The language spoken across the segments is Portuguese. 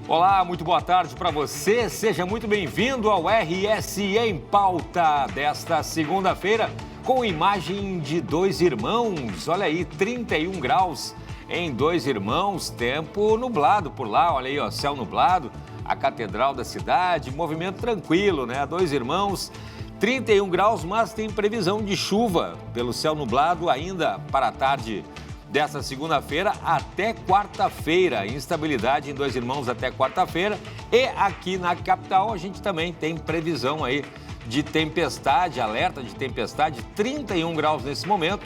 Olá, muito boa tarde para você. Seja muito bem-vindo ao RS em Pauta desta segunda-feira, com imagem de Dois Irmãos. Olha aí, 31 graus em Dois Irmãos, tempo nublado por lá. Olha aí, ó, céu nublado, a catedral da cidade, movimento tranquilo, né? Dois Irmãos, 31 graus, mas tem previsão de chuva pelo céu nublado ainda para a tarde desta segunda-feira até quarta-feira. Instabilidade em Dois Irmãos até quarta-feira. E aqui na capital a gente também tem previsão aí de tempestade, alerta de tempestade, 31 graus nesse momento.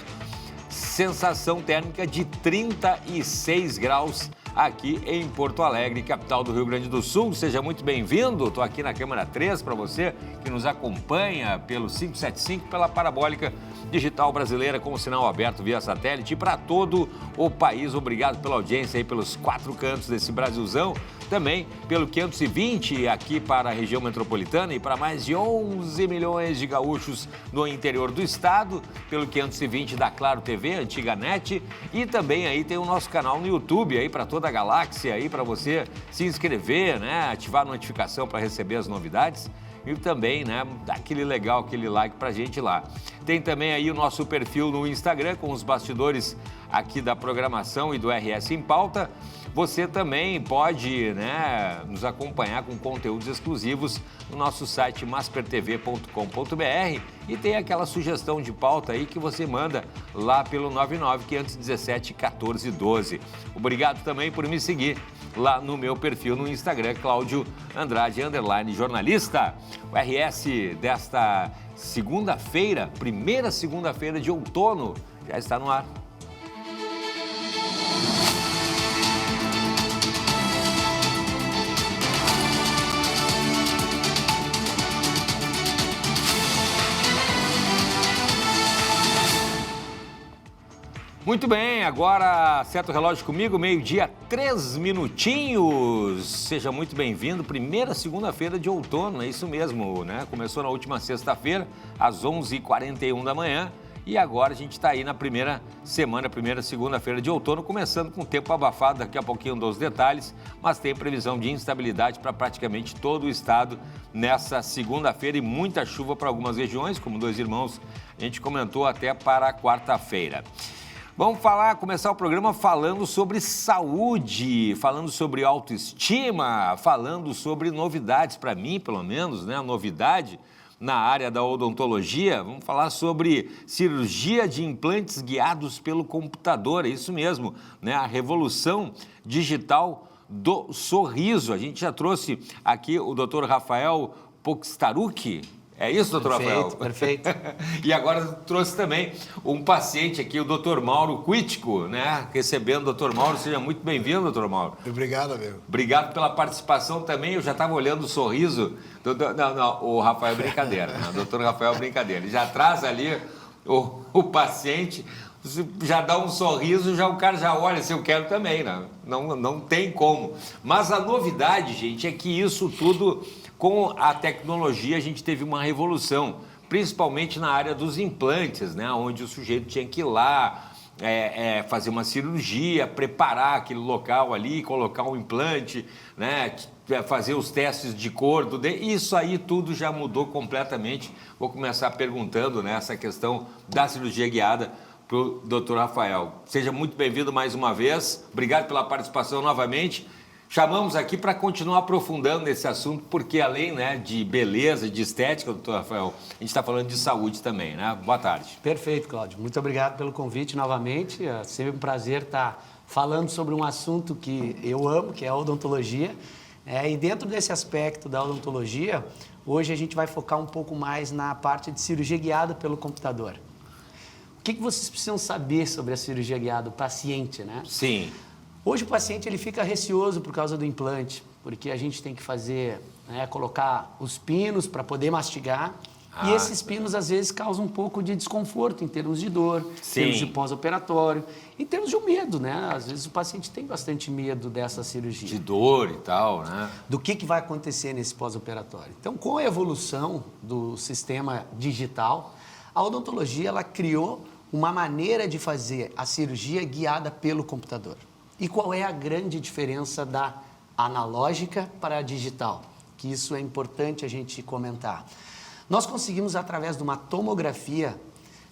Sensação térmica de 36 graus aqui em Porto Alegre, capital do Rio Grande do Sul. Seja muito bem-vindo. Estou aqui na Câmara 3 para você que nos acompanha pelo 575, pela parabólica digital brasileira com o sinal aberto via satélite para todo o país. Obrigado pela audiência aí pelos 4 cantos desse Brasilzão. Também pelo 520 aqui para a região metropolitana e para mais de 11 milhões de gaúchos no interior do estado, pelo 520 da Claro TV, antiga NET, e também aí tem o nosso canal no YouTube aí para toda a galáxia aí para você se inscrever, né, ativar a notificação para receber as novidades. E também, né, dá aquele legal, aquele like pra gente lá. Tem também aí o nosso perfil no Instagram com os bastidores aqui da programação e do RS em Pauta. Você também pode, né, nos acompanhar com conteúdos exclusivos no nosso site maspertv.com.br e tem aquela sugestão de pauta aí que você manda lá pelo 99-517-1412. Obrigado também por me seguir lá no meu perfil no Instagram, Cláudio Andrade, _jornalista. O RS desta segunda-feira, primeira segunda-feira de outono, já está no ar. Muito bem, agora acerta o relógio comigo, meio-dia, 3 minutinhos. Seja muito bem-vindo, primeira segunda-feira de outono, é isso mesmo, né? Começou na última sexta-feira, às 11h41 da manhã, e agora a gente está aí na primeira semana, primeira segunda-feira de outono, começando com o tempo abafado, daqui a pouquinho dou os detalhes, mas tem previsão de instabilidade para praticamente todo o estado nessa segunda-feira e muita chuva para algumas regiões, como Dois Irmãos, a gente comentou até para quarta-feira. Vamos começar o programa falando sobre saúde, falando sobre autoestima, falando sobre novidades, para mim, pelo menos, né? Novidade na área da odontologia. Vamos falar sobre cirurgia de implantes guiados pelo computador, é isso mesmo, né? A revolução digital do sorriso. A gente já trouxe aqui o Dr. Rafael Poxtarucki. É isso, doutor Rafael? Perfeito. E agora trouxe também um paciente aqui, o doutor Mauro Quitico, né? Recebendo o doutor Mauro. Seja muito bem-vindo, doutor Mauro. Obrigado, amigo. Obrigado pela participação também. Eu já estava olhando o sorriso. Não, o Rafael é brincadeira, né? O doutor Rafael é brincadeira. Ele já traz ali o paciente, já dá um sorriso, já o cara já olha se eu quero também, né? Não tem como. Mas a novidade, gente, é que isso tudo, com a tecnologia, a gente teve uma revolução, principalmente na área dos implantes, né? Onde o sujeito tinha que ir lá, fazer uma cirurgia, preparar aquele local ali, colocar um implante, né? Fazer os testes de cor, isso aí tudo já mudou completamente. Vou começar perguntando, né, essa questão da cirurgia guiada para o doutor Rafael. Seja muito bem-vindo mais uma vez, obrigado pela participação novamente. Chamamos aqui para continuar aprofundando nesse assunto, porque além, né, de beleza, de estética, doutor Rafael, a gente está falando de saúde também, né? Boa tarde. Perfeito, Cláudio. Muito obrigado pelo convite novamente. É sempre um prazer estar falando sobre um assunto que eu amo, que é a odontologia. E dentro desse aspecto da odontologia, hoje a gente vai focar um pouco mais na parte de cirurgia guiada pelo computador. O que vocês precisam saber sobre a cirurgia guiada, o paciente, né? Sim. Hoje o paciente ele fica receoso por causa do implante, porque a gente tem que fazer, né, colocar os pinos para poder mastigar. E esses pinos, às vezes, causam um pouco de desconforto em termos de dor, em termos de pós-operatório, em termos de medo, né? Às vezes o paciente tem bastante medo dessa cirurgia. De dor e tal, né? Do que vai acontecer nesse pós-operatório. Então, com a evolução do sistema digital, a odontologia ela criou uma maneira de fazer a cirurgia guiada pelo computador. E qual é a grande diferença da analógica para a digital, que isso é importante a gente comentar. Nós conseguimos, através de uma tomografia,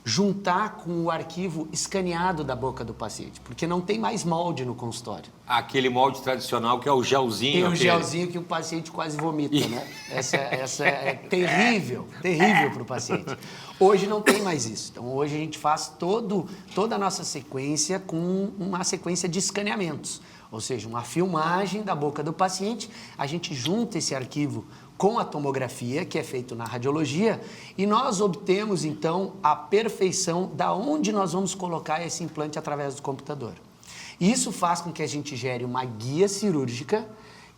juntar com o arquivo escaneado da boca do paciente, porque não tem mais molde no consultório. Aquele molde tradicional que é o gelzinho. Tem o gelzinho que o paciente quase vomita, né? Essa é terrível para o paciente. Hoje não tem mais isso. Então, hoje a gente faz toda a nossa sequência com uma sequência de escaneamentos. Ou seja, uma filmagem da boca do paciente, a gente junta esse arquivo com a tomografia, que é feito na radiologia, e nós obtemos, então, a perfeição da onde nós vamos colocar esse implante através do computador. E isso faz com que a gente gere uma guia cirúrgica,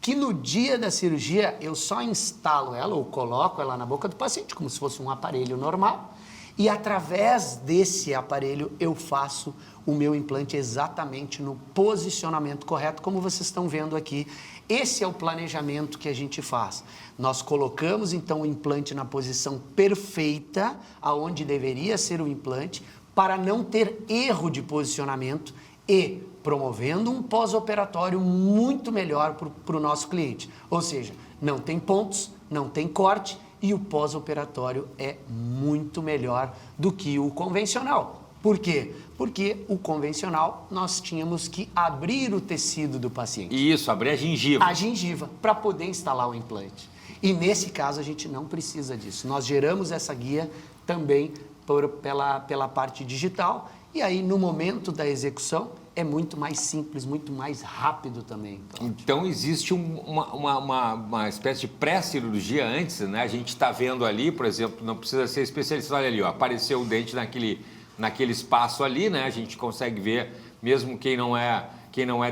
que no dia da cirurgia eu só instalo ela ou coloco ela na boca do paciente, como se fosse um aparelho normal, e através desse aparelho eu faço o meu implante exatamente no posicionamento correto, como vocês estão vendo aqui. Esse é o planejamento que a gente faz. Nós colocamos então o implante na posição perfeita, aonde deveria ser o implante, para não ter erro de posicionamento e promovendo um pós-operatório muito melhor para o nosso cliente. Ou seja, não tem pontos, não tem corte e o pós-operatório é muito melhor do que o convencional. Por quê? Porque o convencional nós tínhamos que abrir o tecido do paciente. Isso, abrir a gengiva. A gengiva, para poder instalar o implante. E nesse caso a gente não precisa disso. Nós geramos essa guia também pela parte digital e aí no momento da execução é muito mais simples, muito mais rápido também. Então existe uma espécie de pré-cirurgia antes, né? A gente está vendo ali, por exemplo, não precisa ser especialista, olha ali, ó, apareceu o dente naquele espaço ali, né? A gente consegue ver, mesmo quem não é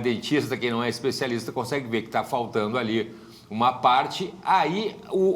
dentista, quem não é especialista, consegue ver que está faltando ali uma parte. Aí,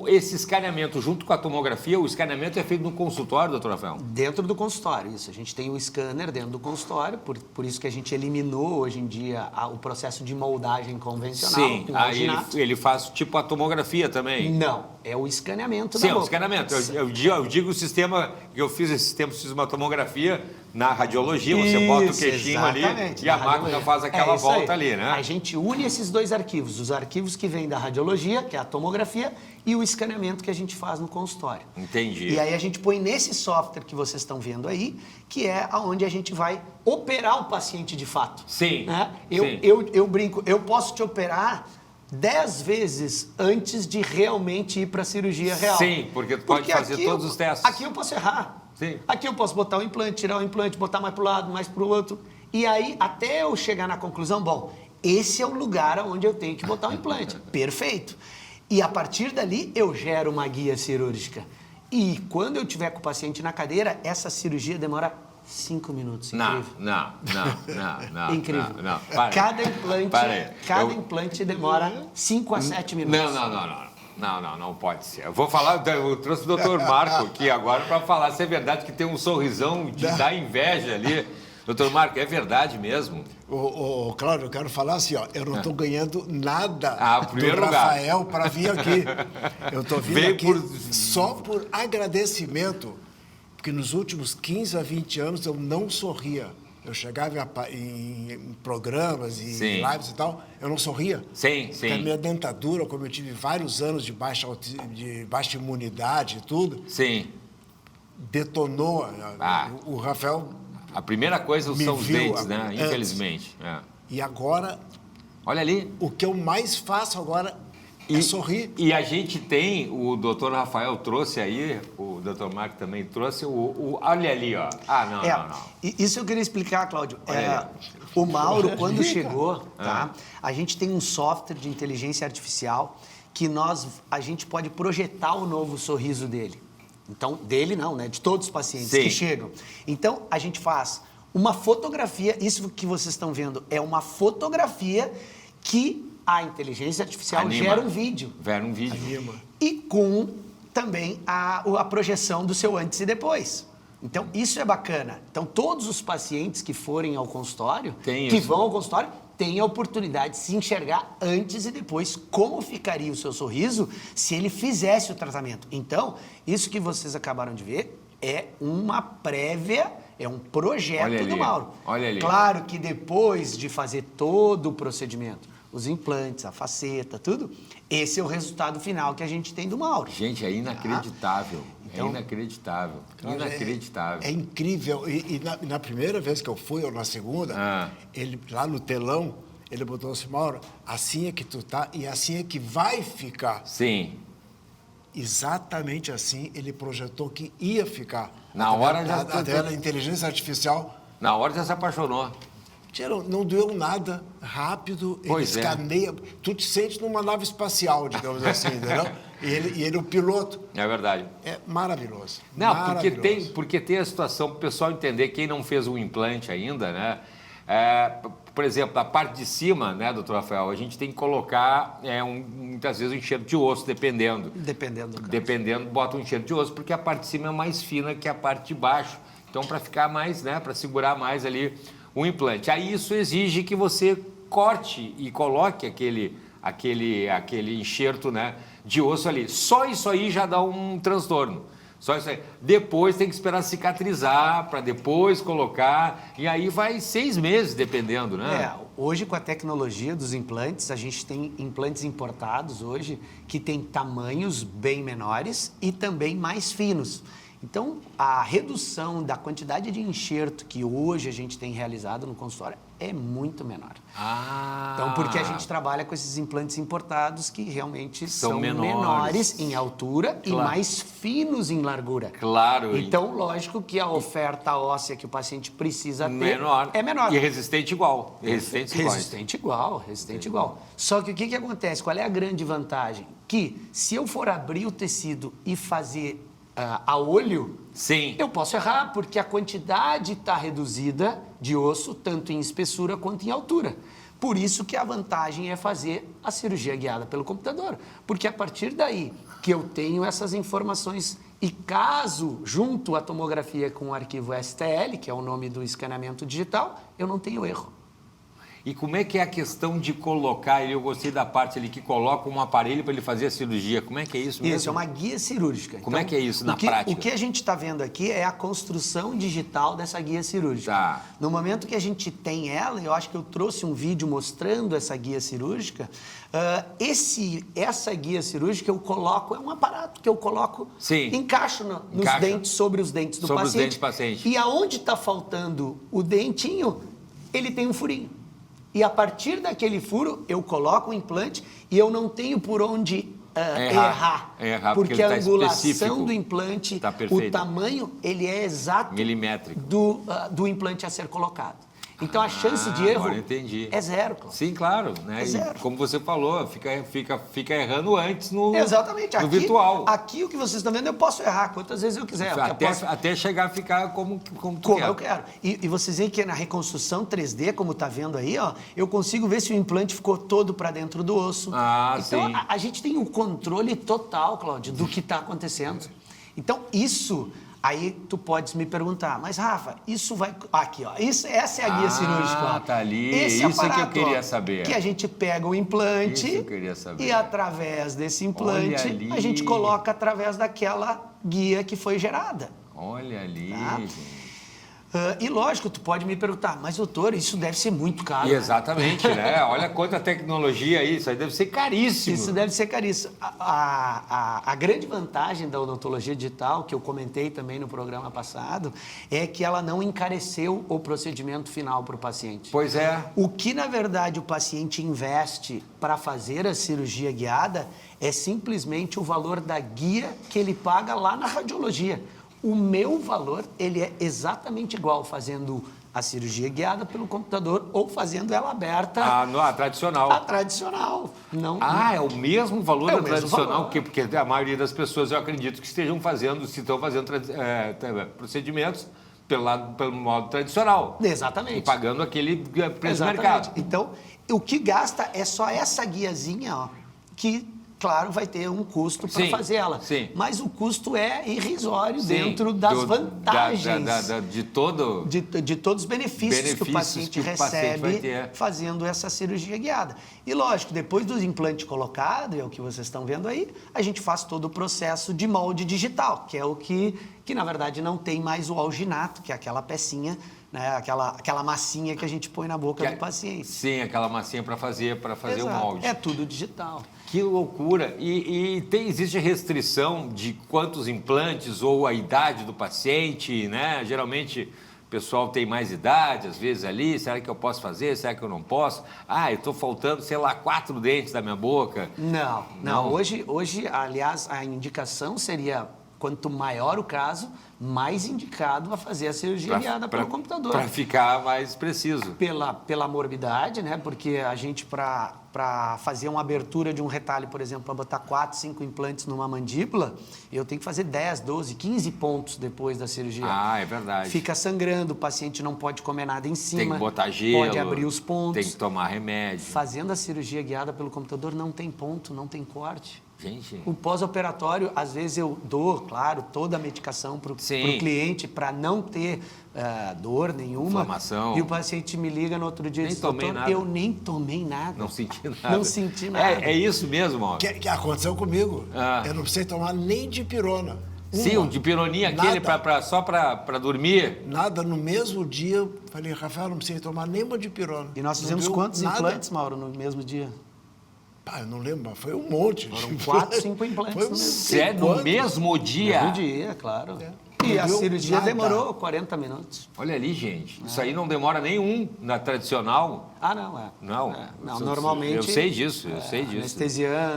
esse escaneamento junto com a tomografia, o escaneamento é feito no consultório, doutor Rafael? Dentro do consultório, isso. A gente tem o scanner dentro do consultório, por isso que a gente eliminou hoje em dia o processo de moldagem convencional. Sim, aí ele faz tipo a tomografia também? Não, é o escaneamento da boca. Sim, o escaneamento. Eu digo o sistema, que eu fiz esse tempo, fiz uma tomografia na radiologia, você isso, bota o queixinho ali e a máquina faz aquela volta ali, né? A gente une esses dois arquivos, os arquivos que vêm da radiologia, que é a tomografia, e o escaneamento que a gente faz no consultório. Entendi. E aí a gente põe nesse software que vocês estão vendo aí, que é onde a gente vai operar o paciente de fato. Sim. Né? Sim. Eu brinco, eu posso te operar 10 vezes antes de realmente ir para a cirurgia real. Sim, porque tu pode fazer todos os testes. Aqui eu posso errar. Sim. Aqui eu posso botar o implante, tirar o implante, botar mais para o lado, mais para o outro. E aí, até eu chegar na conclusão, bom, esse é o lugar onde eu tenho que botar o implante. Perfeito. E a partir dali, eu gero uma guia cirúrgica. E quando eu tiver com o paciente na cadeira, essa cirurgia demora 5 minutos. Incrível. Não. Incrível. Não. Cada implante demora 5 a 7 minutos. Não pode ser. Eu vou falar, eu trouxe o doutor Marco aqui agora para falar se é verdade que tem um sorrisão de dar inveja ali. Doutor Marco, é verdade mesmo? Cláudio, eu quero falar assim, ó, eu não estou ganhando nada do lugar. Rafael para vir aqui. Eu estou vindo aqui só por agradecimento, porque nos últimos 15 a 20 anos eu não sorria. Eu chegava em programas e lives e tal, eu não sorria. Sim. Porque a minha dentadura, como eu tive vários anos de baixa imunidade e tudo, detonou. O Rafael... A primeira coisa são os dentes, né? Infelizmente. E agora... Olha ali. O que eu mais faço agora é sorrir. E a gente tem, o doutor Rafael trouxe aí, o doutor Marco também trouxe, olha ali, ó. Não. Isso eu queria explicar, Cláudio. O Mauro, quando chegou, a gente tem um software de inteligência artificial que a gente pode projetar o novo sorriso dele. Então, dele não, né? De todos os pacientes que chegam. Então, a gente faz uma fotografia, isso que vocês estão vendo é uma fotografia que a inteligência artificial gera um vídeo. Anima. E com também a projeção do seu antes e depois. Então, isso é bacana. Então, todos os pacientes que forem ao consultório, vão ao consultório, têm a oportunidade de se enxergar antes e depois como ficaria o seu sorriso se ele fizesse o tratamento. Então, isso que vocês acabaram de ver é uma prévia, é um projeto do Mauro. Olha ali. Claro que depois de fazer todo o procedimento, os implantes, a faceta, tudo. Esse é o resultado final que a gente tem do Mauro. Gente, é inacreditável. Então, é inacreditável. Inacreditável. É incrível. E na primeira vez que eu fui, ou na segunda, ele lá no telão, ele botou assim, Mauro, assim é que tu tá e assim é que vai ficar. Sim. Exatamente assim ele projetou que ia ficar. Na hora já... Até a inteligência artificial... Na hora já se apaixonou. Não doeu nada, rápido, ele escaneia. Tu te sente numa nave espacial, digamos assim, entendeu? E ele o piloto. É verdade. É maravilhoso. Não, maravilhoso. porque tem a situação, para o pessoal entender, quem não fez um implante ainda, né? Por exemplo, a parte de cima, né, doutor Rafael, a gente tem que colocar muitas vezes um enxerto de osso, dependendo. Dependendo do caso. Dependendo, bota um enxerto de osso, porque a parte de cima é mais fina que a parte de baixo. Então, para ficar mais, né, para segurar mais ali o implante. Aí isso exige que você corte e coloque aquele enxerto, né, de osso ali. Só isso aí já dá um transtorno. Só isso aí. Depois tem que esperar cicatrizar para depois colocar. E aí vai 6 meses, dependendo, né? Hoje com a tecnologia dos implantes, a gente tem implantes importados hoje que tem tamanhos bem menores e também mais finos. Então, a redução da quantidade de enxerto que hoje a gente tem realizado no consultório é muito menor. Então, porque a gente trabalha com esses implantes importados que realmente são menores em altura e mais finos em largura. Claro. Então, lógico que a oferta óssea que o paciente precisa ter é menor. E resistente igual. Resistente igual. Só que o que acontece? Qual é a grande vantagem? Que se eu for abrir o tecido e fazer a olho, sim, eu posso errar, porque a quantidade está reduzida de osso, tanto em espessura quanto em altura. Por isso que a vantagem é fazer a cirurgia guiada pelo computador, porque a partir daí que eu tenho essas informações e caso junto a tomografia com o arquivo STL, que é o nome do escaneamento digital, eu não tenho erro. E como é que é a questão de colocar, eu gostei da parte ali que coloca um aparelho para ele fazer a cirurgia, como é que é isso mesmo? Isso, é uma guia cirúrgica. Como é que é isso na prática? O que a gente está vendo aqui é a construção digital dessa guia cirúrgica. Tá. No momento que a gente tem ela, eu acho que eu trouxe um vídeo mostrando essa guia cirúrgica, essa guia cirúrgica eu coloco, é um aparato que eu coloco, encaixo nos dentes, sobre os dentes do paciente. Os dentes do paciente. E aonde está faltando o dentinho, ele tem um furinho. E a partir daquele furo, eu coloco o implante e eu não tenho por onde errar. Porque a angulação do implante, o tamanho, ele é exato milimétrico do implante a ser colocado. Então, a chance de erro é zero. Claro. Sim, claro. Né? É zero. Como você falou, fica errando antes no virtual. Aqui, o que vocês estão vendo, eu posso errar quantas vezes eu quiser. Até chegar a ficar como eu quero. E vocês veem que na reconstrução 3D, como está vendo aí, ó, eu consigo ver se o implante ficou todo para dentro do osso. Então, a gente tem um controle total, Cláudio, do que está acontecendo. Então, isso... Aí tu podes me perguntar, mas Rafa, isso vai... Aqui, ó, essa é a guia cirúrgica. Tá ali, esse aparato, que eu queria saber. Que a gente pega o implante e através desse implante a gente coloca através daquela guia que foi gerada. Olha ali, gente. E lógico, tu pode me perguntar, mas doutor, isso deve ser muito caro. Exatamente, né? Olha quanta tecnologia aí, isso aí deve ser caríssimo. Isso deve ser caríssimo. A grande vantagem da odontologia digital, que eu comentei também no programa passado, é que ela não encareceu o procedimento final para o paciente. Pois é. O que, na verdade, o paciente investe para fazer a cirurgia guiada é simplesmente o valor da guia que ele paga lá na radiologia. O meu valor, ele é exatamente igual fazendo a cirurgia guiada pelo computador ou fazendo ela aberta. A tradicional. A tradicional. É o mesmo valor da tradicional, porque a maioria das pessoas, eu acredito que se estão fazendo procedimentos pelo modo tradicional. Exatamente. E pagando aquele preço do mercado. Então, o que gasta é só essa guiazinha, ó, que... Claro, vai ter um custo para fazer ela. Sim. Mas o custo é irrisório dentro das vantagens. De todos os benefícios que o paciente recebe fazendo essa cirurgia guiada. E lógico, depois do implante colocado, é o que vocês estão vendo aí, a gente faz todo o processo de molde digital, que é o que na verdade não tem mais o alginato, que é aquela pecinha né, aquela massinha que a gente põe na boca do paciente. Sim, aquela massinha para fazer o molde. É tudo digital. Que loucura! E existe restrição de quantos implantes ou a idade do paciente, né? Geralmente o pessoal tem mais idade, às vezes ali, será que eu posso fazer? Será que eu não posso? Eu estou faltando, sei lá, 4 dentes da minha boca. Não. Hoje, aliás, a indicação seria, quanto maior o caso, mais indicado a fazer a cirurgia guiada pelo computador. Para ficar mais preciso. Pela morbidade, né? Porque a gente, para fazer uma abertura de um retalho, por exemplo, para botar 4, 5 implantes numa mandíbula, eu tenho que fazer 10, 12, 15 pontos depois da cirurgia. É verdade. Fica sangrando, o paciente não pode comer nada em cima. Tem que botar gelo. Pode abrir os pontos. Tem que tomar remédio. Fazendo a cirurgia guiada pelo computador, não tem ponto, não tem corte. Gente. O pós-operatório, às vezes eu dou, claro, toda a medicação para o cliente para não ter dor nenhuma. Inflamação. E o paciente me liga no outro dia e diz, tomei nada. eu nem tomei nada. Não senti nada. Não senti nada. É isso mesmo, Mauro? Que aconteceu comigo. Eu não precisei tomar nem dipirona. Sim, o dipironinha, aquele só para dormir. Nada, no mesmo dia, eu falei, Rafael, não precisei tomar nenhuma dipirona. E nós fizemos quantos implantes, Mauro, no mesmo dia? Eu não lembro, mas foi um monte. Foram 4, 5 implantes no mesmo dia. Sério? No mesmo dia? No mesmo dia, claro. E a cirurgia demorou 40 minutos. Olha ali, gente. Isso aí não demora nenhum na tradicional. Não, normalmente... Eu sei disso.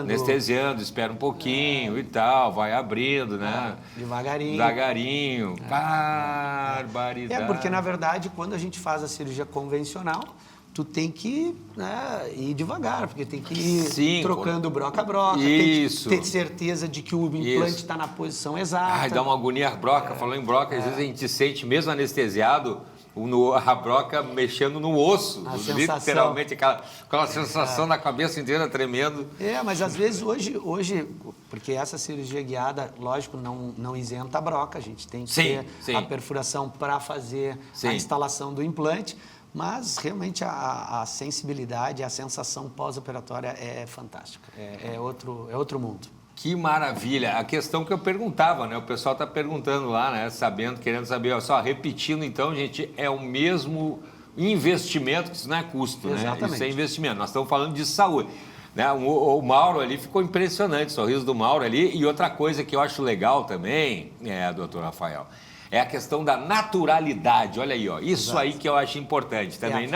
Anestesiando, espera um pouquinho e tal, vai abrindo, né? Devagarinho. Barbaridade. Porque, na verdade, quando a gente faz a cirurgia convencional, tu tem que ir devagar, porque tem que ir trocando broca a broca, Isso. tem que ter certeza de que o implante está na posição exata. Dá uma agonia a broca. Falando em broca, às vezes a gente sente, mesmo anestesiado, a broca mexendo no osso. Literalmente, aquela sensação da cabeça inteira tremendo. Mas às vezes hoje, porque essa cirurgia guiada, lógico, não isenta a broca, a gente tem que ter a perfuração para fazer a instalação do implante. Mas, realmente, a sensibilidade, a sensação pós-operatória é fantástica. É outro mundo. Que maravilha. A questão que eu perguntava, né? O pessoal está perguntando lá, né? Querendo saber. Só repetindo, então, gente, é o mesmo investimento, que isso não é custo, Exatamente. Né? Isso é investimento. Nós estamos falando de saúde. Né? O Mauro ali ficou impressionante, o sorriso do Mauro ali. E outra coisa que eu acho legal também, doutor Rafael, é a questão da naturalidade. Olha aí, isso aí que eu acho importante também.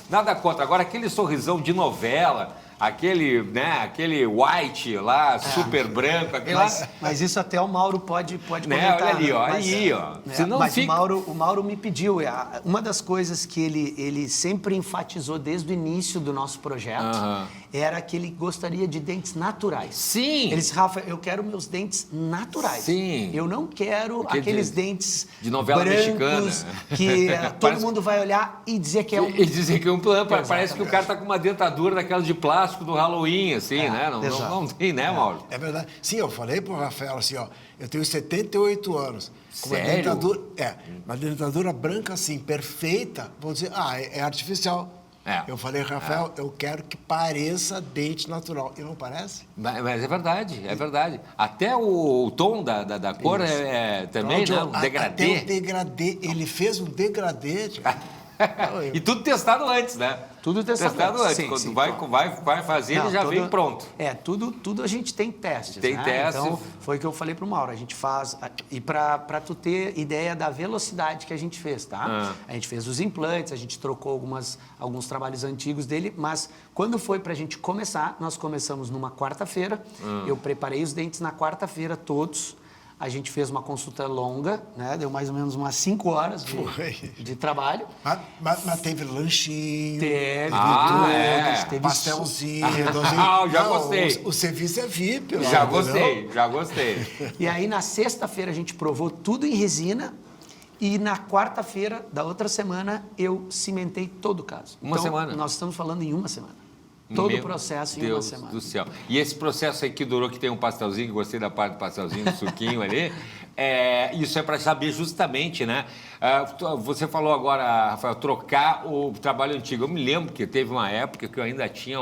Nada contra. Agora, aquele sorrisão de novela, aquele white lá, super branco, aquele mas isso até o Mauro pode comentar. Olha ali, Senão mas o Mauro me pediu, uma das coisas que ele sempre enfatizou desde o início do nosso projeto era que ele gostaria de dentes naturais. Sim! Ele disse, Rafa, eu quero meus dentes naturais. Sim! Eu não quero aqueles dentes de novela mexicana que todo mundo vai olhar e dizer que é um... E dizer que é um plano, parece que o cara tá com uma dentadura daquela de plástico do Halloween, assim, né? Não tem, né, Mauro? É verdade. Sim, eu falei pro Rafael assim, eu tenho 78 anos. Sério? Uma dentadura branca assim, perfeita, vão dizer, é artificial. Eu falei, Rafael, eu quero que pareça dente natural. E não parece? Mas é verdade. Até o tom da cor também, né? O degradê. Até o degradê. Ele fez um degradê. E tudo testado antes, né? Tudo testado antes. Sim, Quando vai fazer, ele já vem pronto. Tudo a gente tem testes. Tem testes. Então, foi o que eu falei pro Mauro. A gente faz... E para tu ter ideia da velocidade que a gente fez, tá? A gente fez os implantes, a gente trocou alguns trabalhos antigos dele, mas quando foi pra gente começar, nós começamos numa quarta-feira. Eu preparei os dentes na quarta-feira todos. A gente fez uma consulta longa, né? Deu mais ou menos umas 5 horas de trabalho. Mas teve lanchinho. Teve pastelzinho. Já gostei. O serviço é VIP. Já gostei. E aí, na sexta-feira, a gente provou tudo em resina. E na quarta-feira da outra semana, eu cimentei todo o caso. Uma semana? Nós estamos falando em uma semana. Todo o processo em uma semana. Deus do céu. E esse processo aí que durou, que tem um pastelzinho, que gostei da parte do pastelzinho, do suquinho ali, isso é para saber justamente, né? Você falou agora, Rafael, trocar o trabalho antigo. Eu me lembro que teve uma época que eu ainda tinha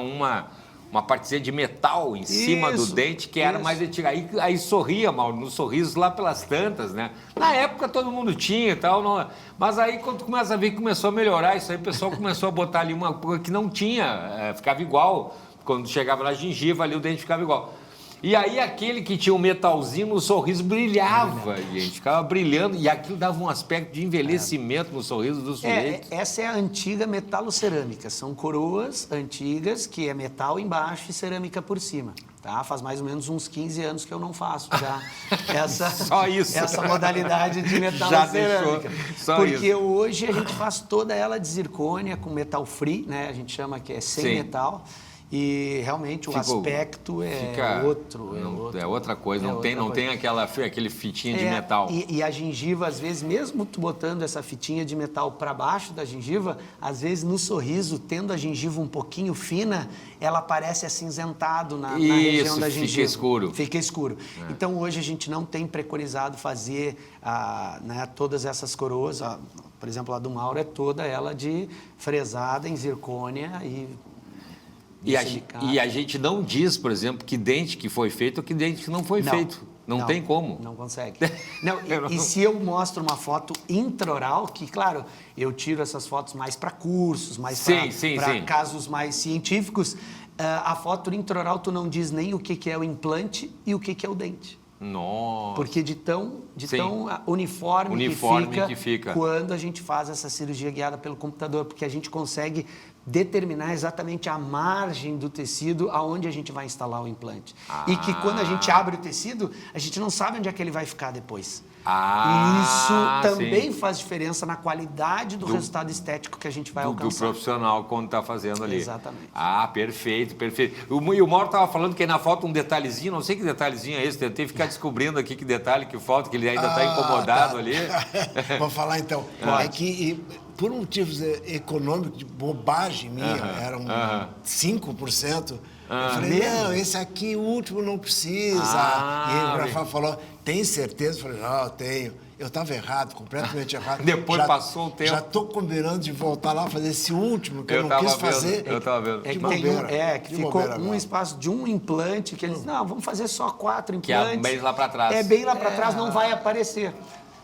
uma partezinha de metal em cima do dente, que era mais antiga. Aí sorria, Mauro, no sorriso lá pelas tantas, né? Na época todo mundo tinha e tal, não... mas aí quando tu começa a ver que começou a melhorar isso aí, o pessoal começou a botar ali uma coisa que não tinha, ficava igual. Quando chegava na gengiva ali o dente ficava igual. E aí aquele que tinha um metalzinho no sorriso brilhava, gente, ficava brilhando, e aquilo dava um aspecto de envelhecimento no sorriso do sujeito. Essa é a antiga metalocerâmica, são coroas antigas, que é metal embaixo e cerâmica por cima. Tá? Faz mais ou menos uns 15 anos que eu não faço já Só isso. essa modalidade de metalocerâmica. Porque hoje a gente faz toda ela de zircônia com metal free, né? A gente chama que é sem metal. E realmente o aspecto é outro. É outra coisa, não tem aquele fitinha de metal. E a gengiva, às vezes, mesmo tu botando essa fitinha de metal para baixo da gengiva, às vezes no sorriso, tendo a gengiva um pouquinho fina, ela parece acinzentado na região da gengiva. Fica escuro. Fica escuro. Então hoje a gente não tem preconizado fazer todas essas coroas. Por exemplo, a do Mauro é toda ela de fresada em zircônia E a gente não diz, por exemplo, que dente que foi feito ou que dente que não foi feito. Não tem como. Não consegue. E se eu mostro uma foto intraoral, que, claro, eu tiro essas fotos mais para cursos, mais para casos mais científicos, a foto intraoral tu não diz nem o que é o implante e o que é o dente. Nossa. Porque de tão uniforme que fica quando a gente faz essa cirurgia guiada pelo computador, porque a gente consegue determinar exatamente a margem do tecido aonde a gente vai instalar o implante. E que quando a gente abre o tecido, a gente não sabe onde é que ele vai ficar depois. E isso também faz diferença na qualidade do resultado estético que a gente vai alcançar. Do profissional quando está fazendo ali. Exatamente. Perfeito. E o Mauro estava falando que aí na foto um detalhezinho, não sei que detalhezinho é esse, tentei ficar descobrindo aqui que detalhe que falta, que ele ainda está incomodado ali. Vou falar então. É que por motivos econômicos, de bobagem minha, eram 5%. Eu falei, não, esse aqui, o último, não precisa. E o Rafael falou, tem certeza? Eu falei, não, eu tenho. Eu estava errado, completamente errado. Depois passou o tempo. Já estou combinando de voltar lá fazer esse último, que eu não quis fazer. Eu estava vendo. Que ficou um espaço de um implante, que eles dizem, não, vamos fazer só 4 implantes. Que é bem lá para trás. É bem lá para trás, não vai aparecer.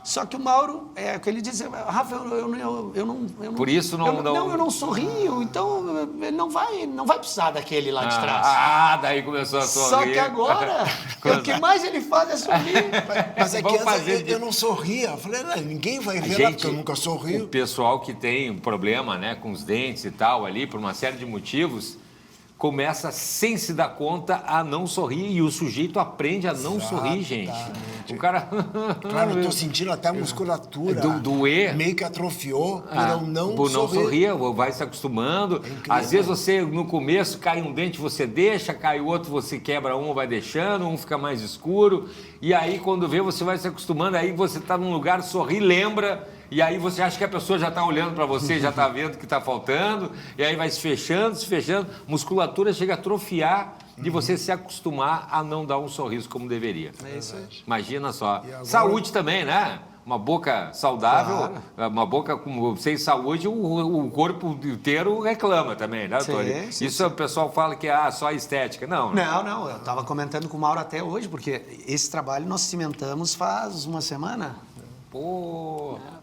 Só que o Mauro, o que ele diz, Rafa, eu não... Por isso não... eu não sorrio, então ele não vai precisar daquele lá de trás. Daí começou a sorrir. Só que agora, o que mais ele faz é sorrir. Mas é que antes eu não sorria. Eu falei, ninguém vai ver porque eu nunca sorrio. O pessoal que tem um problema, né, com os dentes e tal ali, por uma série de motivos, começa, sem se dar conta, a não sorrir. E o sujeito aprende a não sorrir, gente. O cara... Claro, eu estou sentindo até a musculatura. Doer. Meio que atrofiou por não sorrir. Vai se acostumando. Às vezes você, no começo, cai um dente, você deixa, cai o outro, você quebra um, vai deixando, um fica mais escuro. E aí, quando vê, você vai se acostumando. Aí você está num lugar, sorri, lembra... E aí você acha que a pessoa já está olhando para você, já está vendo o que está faltando, e aí vai se fechando, musculatura chega a atrofiar de você se acostumar a não dar um sorriso como deveria. É isso aí. Imagina só. Agora... Saúde também, né? Uma boca saudável, uma boca sem saúde, o corpo inteiro reclama também, né, Tony? Isso o pessoal fala que é só estética. Não. Eu estava comentando com o Mauro até hoje, porque esse trabalho nós cimentamos faz uma semana.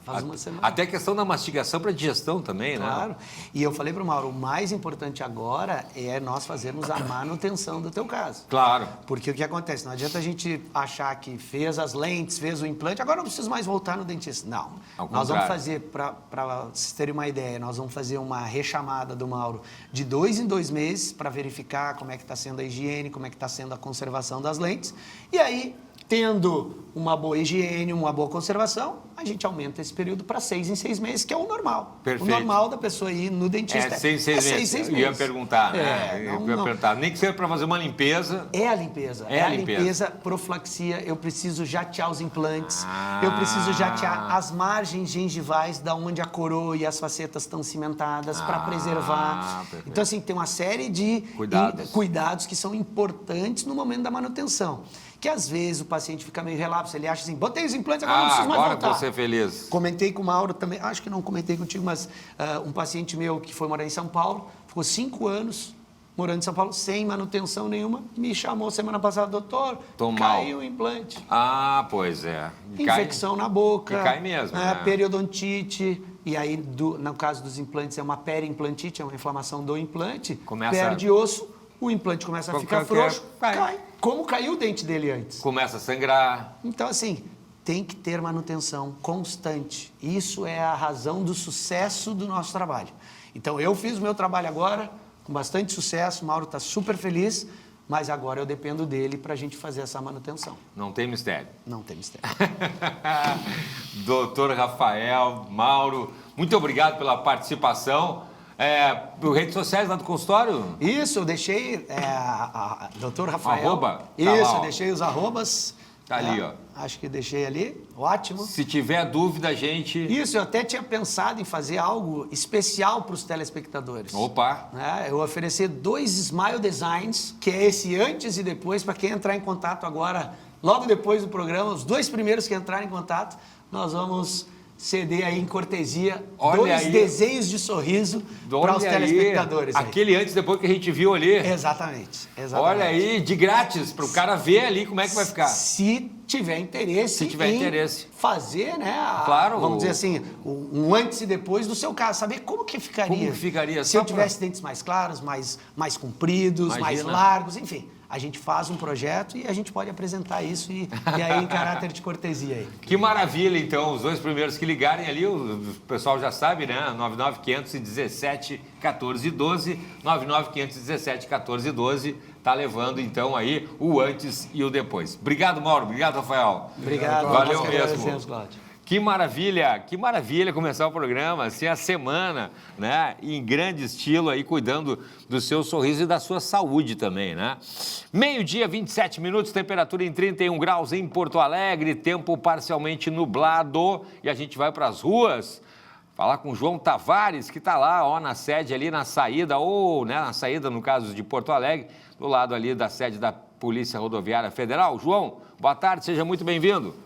Faz uma semana. Até questão da mastigação para digestão também, né? Claro. E eu falei para o Mauro, o mais importante agora é nós fazermos a manutenção do teu caso. Claro. Porque o que acontece? Não adianta a gente achar que fez as lentes, fez o implante, agora não preciso mais voltar no dentista. Não. Nós vamos fazer, para vocês terem uma ideia, nós vamos fazer uma rechamada do Mauro de 2 em 2 meses para verificar como é que está sendo a higiene, como é que está sendo a conservação das lentes. E aí... Tendo uma boa higiene, uma boa conservação, a gente aumenta esse período para 6 em 6 meses, que é o normal. Perfeito. O normal da pessoa ir no dentista. 6 em 6 meses. Eu ia perguntar, né? Perguntar. Nem que seja para fazer uma limpeza. É a limpeza. É a limpeza, profilaxia. Eu preciso jatear os implantes. Eu preciso jatear as margens gengivais, da onde a coroa e as facetas estão cimentadas, para preservar. Perfeito. Então, assim, tem uma série de cuidados que são importantes no momento da manutenção. Que às vezes o paciente fica meio relapso, ele acha assim, botei os implantes, agora não preciso mais voltar. Agora vou ser feliz. Comentei com o Mauro também, acho que não comentei contigo, mas um paciente meu que foi morar em São Paulo, ficou 5 anos morando em São Paulo, sem manutenção nenhuma, me chamou semana passada, doutor, caiu o implante. Ah, pois é. Infecção na boca. E cai mesmo, né? Periodontite. E aí, no caso dos implantes, é uma periimplantite, é uma inflamação do implante. Perde osso, o implante começa a ficar frouxo, cai. Como caiu o dente dele antes. Começa a sangrar. Então, assim, tem que ter manutenção constante. Isso é a razão do sucesso do nosso trabalho. Então, eu fiz o meu trabalho agora, com bastante sucesso, o Mauro está super feliz, mas agora eu dependo dele para a gente fazer essa manutenção. Não tem mistério. Não tem mistério. Doutor Rafael, Mauro, muito obrigado pela participação. Redes sociais lá do consultório? Isso, eu deixei, doutor Rafael. Arroba? Isso, eu deixei os arrobas. Tá ali, ó. Acho que deixei ali. Ótimo. Se tiver dúvida, gente... Isso, eu até tinha pensado em fazer algo especial para os telespectadores. Opa! Eu oferecer 2 Smile Designs, que é esse antes e depois, para quem entrar em contato agora, logo depois do programa, os 2 primeiros que entrarem em contato, nós vamos ceder aí em cortesia 2 desenhos de sorriso para os telespectadores. Aquele antes e depois que a gente viu ali. Exatamente. Olha aí, de grátis, para o cara ver ali como é que vai ficar. Se tiver interesse fazer, né? Claro. Vamos dizer assim, um antes e depois do seu caso. Saber como que ficaria. Como ficaria? Se eu tivesse dentes mais claros, mais compridos, mais largos, enfim. A gente faz um projeto e a gente pode apresentar isso e aí em caráter de cortesia aí. Que maravilha, então. Os 2 primeiros que ligarem ali, o pessoal já sabe, né? 99517-1412, 99517-1412. Tá levando, então, aí o antes e o depois. Obrigado, Mauro. Obrigado, Rafael. Obrigado. Valeu mesmo. Cláudio. Que maravilha começar o programa, assim, a semana, né? Em grande estilo aí, cuidando do seu sorriso e da sua saúde também, né? 12h, 27 minutos, temperatura em 31 graus em Porto Alegre, tempo parcialmente nublado e a gente vai para as ruas falar com o João Tavares, que está lá, ó, na sede ali, na saída, ou, né, na saída, no caso de Porto Alegre, do lado ali da sede da Polícia Rodoviária Federal. João, boa tarde, seja muito bem-vindo.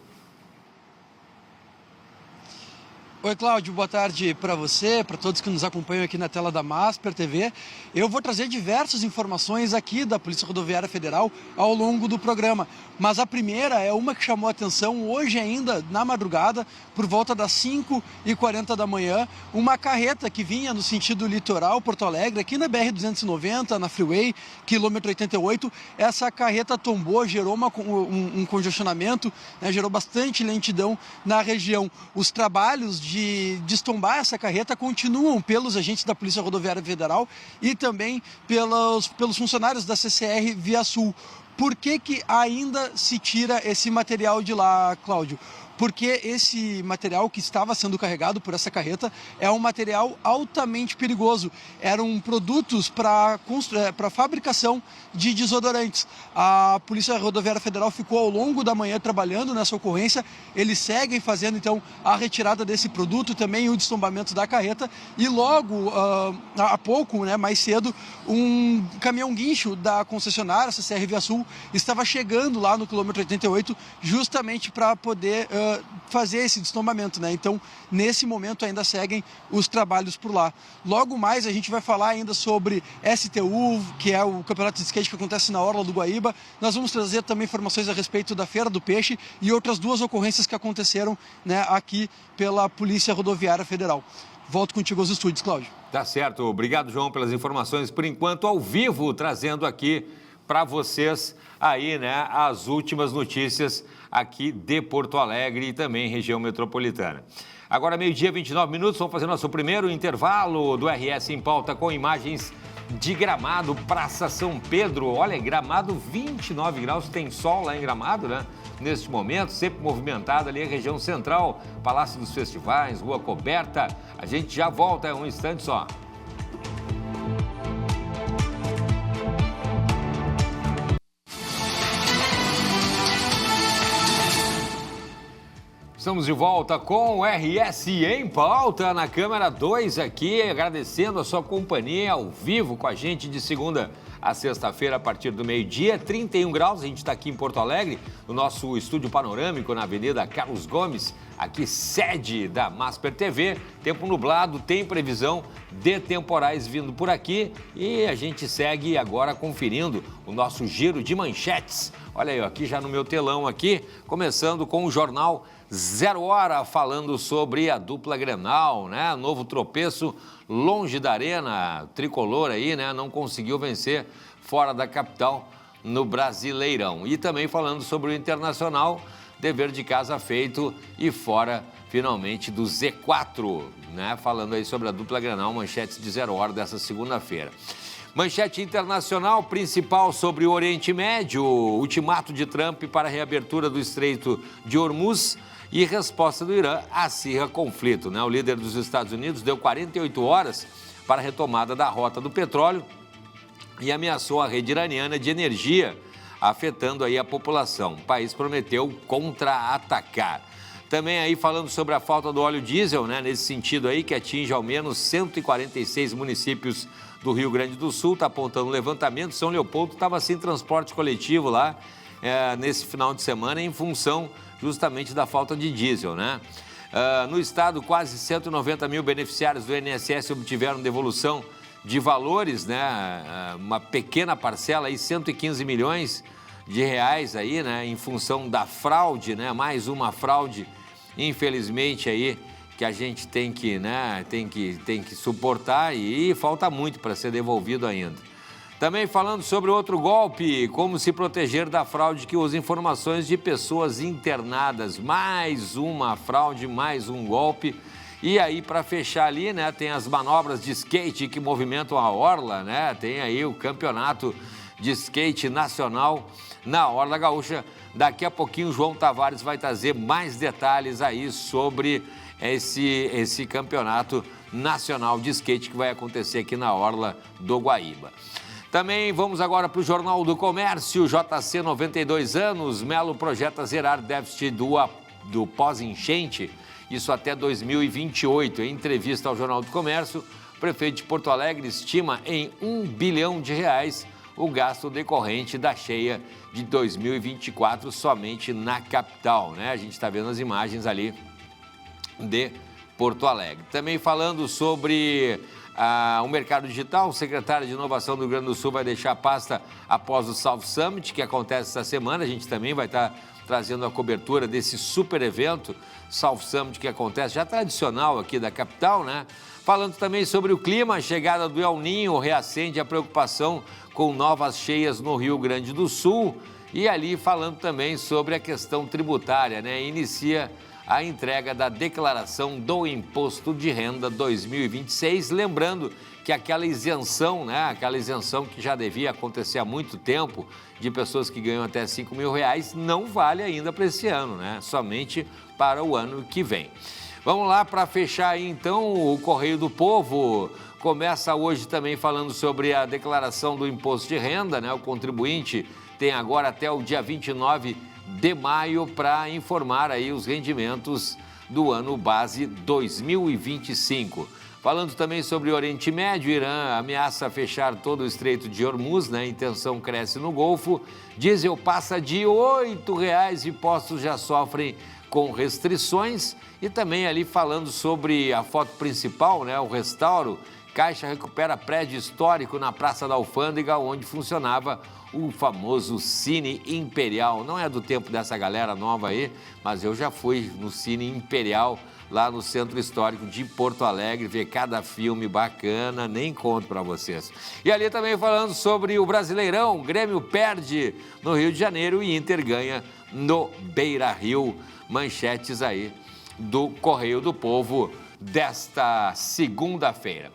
Oi, Cláudio, boa tarde para você, para todos que nos acompanham aqui na tela da Masper TV. Eu vou trazer diversas informações aqui da Polícia Rodoviária Federal ao longo do programa. Mas a primeira é uma que chamou a atenção hoje ainda, na madrugada, por volta das 5h40 da manhã, uma carreta que vinha no sentido litoral Porto Alegre, aqui na BR-290, na Freeway, quilômetro 88. Essa carreta tombou, gerou um congestionamento, né, gerou bastante lentidão na região. Os trabalhos de destombar essa carreta continuam pelos agentes da Polícia Rodoviária Federal e também pelos funcionários da CCR Via Sul. Por que ainda se tira esse material de lá, Cláudio? Porque esse material que estava sendo carregado por essa carreta é um material altamente perigoso. Eram produtos para fabricação de desodorantes. A Polícia Rodoviária Federal ficou ao longo da manhã trabalhando nessa ocorrência. Eles seguem fazendo, então, a retirada desse produto, também o destombamento da carreta. E logo, há pouco, né, mais cedo, um caminhão guincho da concessionária, CCR Via Sul, estava chegando lá no quilômetro 88, justamente para poder fazer esse destombamento, né? Então, nesse momento ainda seguem os trabalhos por lá. Logo mais a gente vai falar ainda sobre STU, que é o campeonato de skate que acontece na Orla do Guaíba. Nós vamos trazer também informações a respeito da Feira do Peixe e outras 2 ocorrências que aconteceram, né, aqui pela Polícia Rodoviária Federal. Volto contigo aos estúdios, Cláudio. Tá certo. Obrigado, João, pelas informações. Por enquanto, ao vivo, trazendo aqui para vocês aí, né, as últimas notícias aqui de Porto Alegre e também região metropolitana. Agora, 12h, 29 minutos, vamos fazer nosso primeiro intervalo do RS em Pauta com imagens de Gramado, Praça São Pedro. Olha, Gramado, 29 graus, tem sol lá em Gramado, né? Neste momento, sempre movimentada ali a região central, Palácio dos Festivais, Rua Coberta. A gente já volta em um instante só. Estamos de volta com o RS em Pauta, na câmera 2 aqui, agradecendo a sua companhia ao vivo com a gente de segunda a sexta-feira a partir do meio-dia, 31 graus. A gente está aqui em Porto Alegre, no nosso estúdio panorâmico na Avenida Carlos Gomes, aqui sede da Masper TV. Tempo nublado, tem previsão de temporais vindo por aqui e a gente segue agora conferindo o nosso giro de manchetes. Olha aí, aqui já no meu telão aqui, começando com o jornal 0 Hora, falando sobre a dupla Grenal, né? Novo tropeço longe da arena, tricolor aí, né? Não conseguiu vencer fora da capital no Brasileirão. E também falando sobre o Internacional, dever de casa feito e fora finalmente do Z4, né? Falando aí sobre a dupla Grenal, manchetes de 0 Hora dessa segunda-feira. Manchete internacional principal sobre o Oriente Médio, ultimato de Trump para a reabertura do Estreito de Hormuz e resposta do Irã acirra conflito, né? O líder dos Estados Unidos deu 48 horas para a retomada da rota do petróleo e ameaçou a rede iraniana de energia, afetando aí a população. O país prometeu contra-atacar. Também aí falando sobre a falta do óleo diesel, né? Nesse sentido aí, que atinge ao menos 146 municípios do Rio Grande do Sul, está apontando o levantamento. São Leopoldo estava sem transporte coletivo lá nesse final de semana em função justamente da falta de diesel, né? No estado, quase 190 mil beneficiários do INSS obtiveram devolução de valores, né? Uma pequena parcela aí, 115 milhões de reais aí, né? Em função da fraude, né? Mais uma fraude, infelizmente aí, que a gente tem que, né? Tem que suportar e falta muito para ser devolvido ainda. Também falando sobre outro golpe, como se proteger da fraude que usa informações de pessoas internadas. Mais uma fraude, mais um golpe. E aí, para fechar ali, né, tem as manobras de skate que movimentam a orla, né? Tem aí o campeonato de skate nacional na Orla Gaúcha. Daqui a pouquinho o João Tavares vai trazer mais detalhes aí sobre esse campeonato nacional de skate que vai acontecer aqui na Orla do Guaíba. Também vamos agora para o Jornal do Comércio, JC 92 anos, Melo projeta zerar déficit do pós-enchente, isso até 2028. Em entrevista ao Jornal do Comércio, o prefeito de Porto Alegre estima em R$1 bilhão o gasto decorrente da cheia de 2024 somente na capital, né? A gente está vendo as imagens ali de Porto Alegre. Também falando sobre o mercado digital, o secretário de Inovação do Rio Grande do Sul vai deixar a pasta após o South Summit, que acontece essa semana. A gente também vai estar trazendo a cobertura desse super evento, South Summit, que acontece, já tradicional aqui da capital, né? Falando também sobre o clima, a chegada do El Niño reacende a preocupação com novas cheias no Rio Grande do Sul. E ali falando também sobre a questão tributária, né? Inicia a entrega da declaração do Imposto de Renda 2026, lembrando que aquela isenção, né, aquela isenção que já devia acontecer há muito tempo, de pessoas que ganham até R$5 mil, não vale ainda para esse ano, né, somente para o ano que vem. Vamos lá para fechar aí, então, o Correio do Povo começa hoje também falando sobre a declaração do Imposto de Renda, né, o contribuinte tem agora até o dia 29 de maio para informar aí os rendimentos do ano base 2025. Falando também sobre o Oriente Médio, Irã ameaça fechar todo o Estreito de Hormuz, né? A intenção cresce no Golfo. Diesel passa de R$8 e postos já sofrem com restrições. E também ali falando sobre a foto principal, né? O restauro. Caixa recupera prédio histórico na Praça da Alfândega, onde funcionava o famoso Cine Imperial. Não é do tempo dessa galera nova aí, mas eu já fui no Cine Imperial, lá no Centro Histórico de Porto Alegre, ver cada filme bacana, nem conto para vocês. E ali também falando sobre o Brasileirão, Grêmio perde no Rio de Janeiro e Inter ganha no Beira-Rio. Manchetes aí do Correio do Povo desta segunda-feira.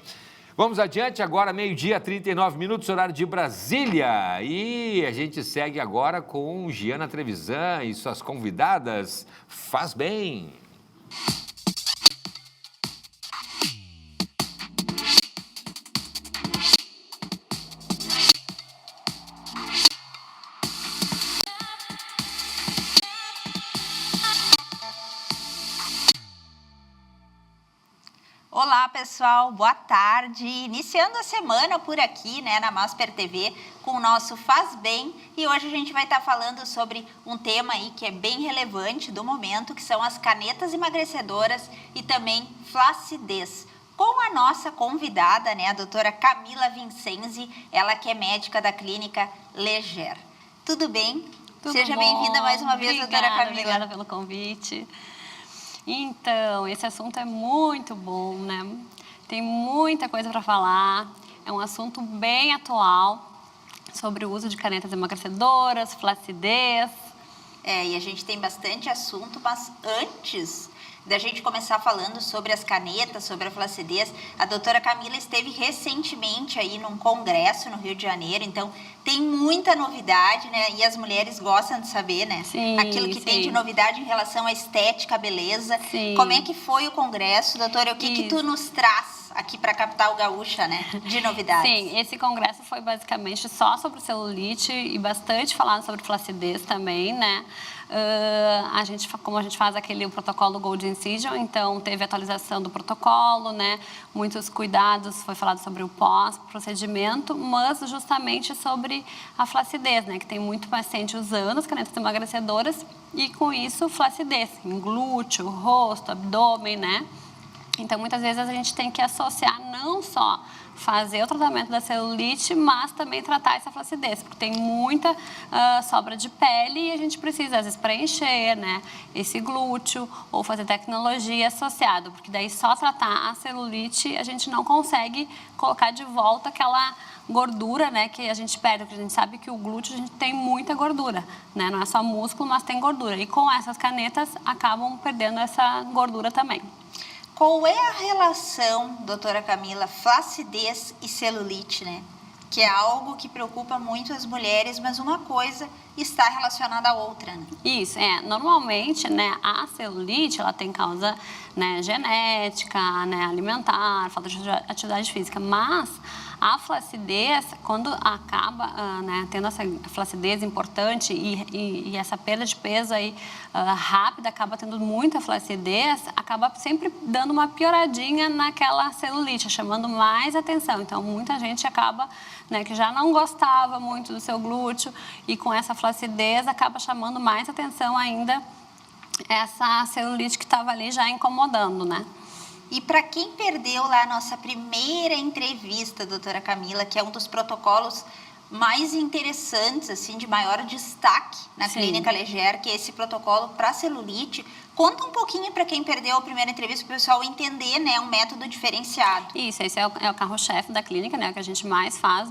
Vamos adiante, agora meio-dia, 39 minutos, horário de Brasília. E a gente segue agora com Giana Trevisan e suas convidadas. Faz bem! Olá, pessoal, boa tarde. Iniciando a semana por aqui, né, na Masper TV, com o nosso Faz Bem. E hoje a gente vai estar falando sobre um tema aí que é bem relevante do momento, que são as canetas emagrecedoras e também flacidez. Com a nossa convidada, né, a doutora Camila Vincenzi, ela que é médica da clínica Leger. Tudo bem? Tudo Seja bom. bem-vinda mais uma vez, doutora Camila. Obrigada pelo convite. Então, esse assunto é muito bom, né? Tem muita coisa para falar. É um assunto bem atual sobre o uso de canetas emagrecedoras, flacidez. E a gente tem bastante assunto, mas antes da gente começar falando sobre as canetas, sobre a flacidez, a doutora Camila esteve recentemente aí num congresso no Rio de Janeiro, então tem muita novidade, né? E as mulheres gostam de saber, né? Sim, aquilo que sim. tem de novidade em relação à estética, à beleza. Sim. Como é que foi o congresso, doutora? O que tu nos traz aqui para a capital gaúcha, né? De novidades. Sim, esse congresso foi basicamente só sobre celulite e bastante falado sobre flacidez também, né? Como a gente faz o protocolo Gold Incision, então teve atualização do protocolo, né? Muitos cuidados, foi falado sobre o pós-procedimento, mas justamente sobre a flacidez, né? Que tem muito paciente usando as canetas emagrecedoras e com isso flacidez em glúteo, rosto, abdômen, né? Então, muitas vezes a gente tem que associar não só fazer o tratamento da celulite, mas também tratar essa flacidez, porque tem muita sobra de pele e a gente precisa, às vezes, preencher, né, esse glúteo ou fazer tecnologia associado, porque daí só tratar a celulite a gente não consegue colocar de volta aquela gordura, né, que a gente perde, porque a gente sabe que o glúteo a gente tem muita gordura, né, não é só músculo, mas tem gordura. E com essas canetas acabam perdendo essa gordura também. Qual é a relação, doutora Camila, flacidez e celulite, né? Que é algo que preocupa muito as mulheres, mas uma coisa está relacionada à outra, né? Isso, normalmente, né, a celulite, ela tem causa, né, genética, né, alimentar, falta de atividade física, mas a flacidez, quando acaba né, tendo essa flacidez importante e essa perda de peso aí rápida, acaba tendo muita flacidez, acaba sempre dando uma pioradinha naquela celulite, chamando mais atenção. Então, muita gente acaba, né, que já não gostava muito do seu glúteo e com essa flacidez acaba chamando mais atenção ainda essa celulite que estava ali já incomodando, né? E para quem perdeu lá a nossa primeira entrevista, doutora Camila, que é um dos protocolos mais interessantes, assim, de maior destaque na Clínica Leger, que é esse protocolo para celulite. Conta um pouquinho para quem perdeu a primeira entrevista, para o pessoal entender, né, um método diferenciado. Isso, esse é o carro-chefe da clínica, né, que a gente mais faz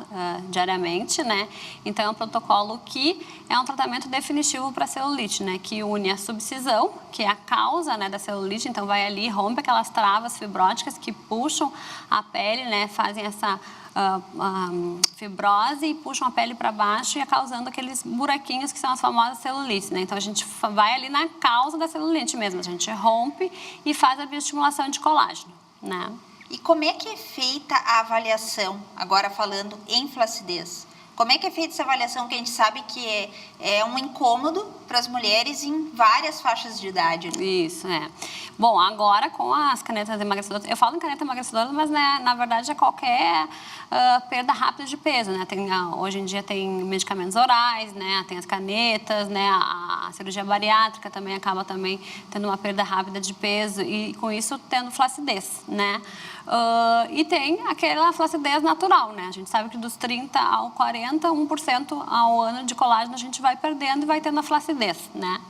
diariamente, né. Então, é um protocolo que é um tratamento definitivo para celulite, né, que une a subcisão, que é a causa, né, da celulite. Então, vai ali, rompe aquelas travas fibróticas que puxam a pele, né, fazem essa fibrose e puxam a pele para baixo e causando aqueles buraquinhos que são as famosas celulites, né? Então, a gente vai ali na causa da celulite mesmo, a gente rompe e faz a bioestimulação de colágeno, né? E como é que é feita a avaliação, agora falando em flacidez? Como é que é feita essa avaliação, que a gente sabe que é um incômodo para as mulheres em várias faixas de idade, né? Isso, Bom, agora com as canetas emagrecedoras, eu falo em caneta emagrecedora, mas né, na verdade é qualquer perda rápida de peso, né? Hoje em dia tem medicamentos orais, né? Tem as canetas, né? A cirurgia bariátrica também acaba também tendo uma perda rápida de peso e com isso tendo flacidez, né? E tem aquela flacidez natural, né? A gente sabe que dos 30 ao 40, 1% ao ano de colágeno a gente vai perdendo e vai tendo a flacidez, né?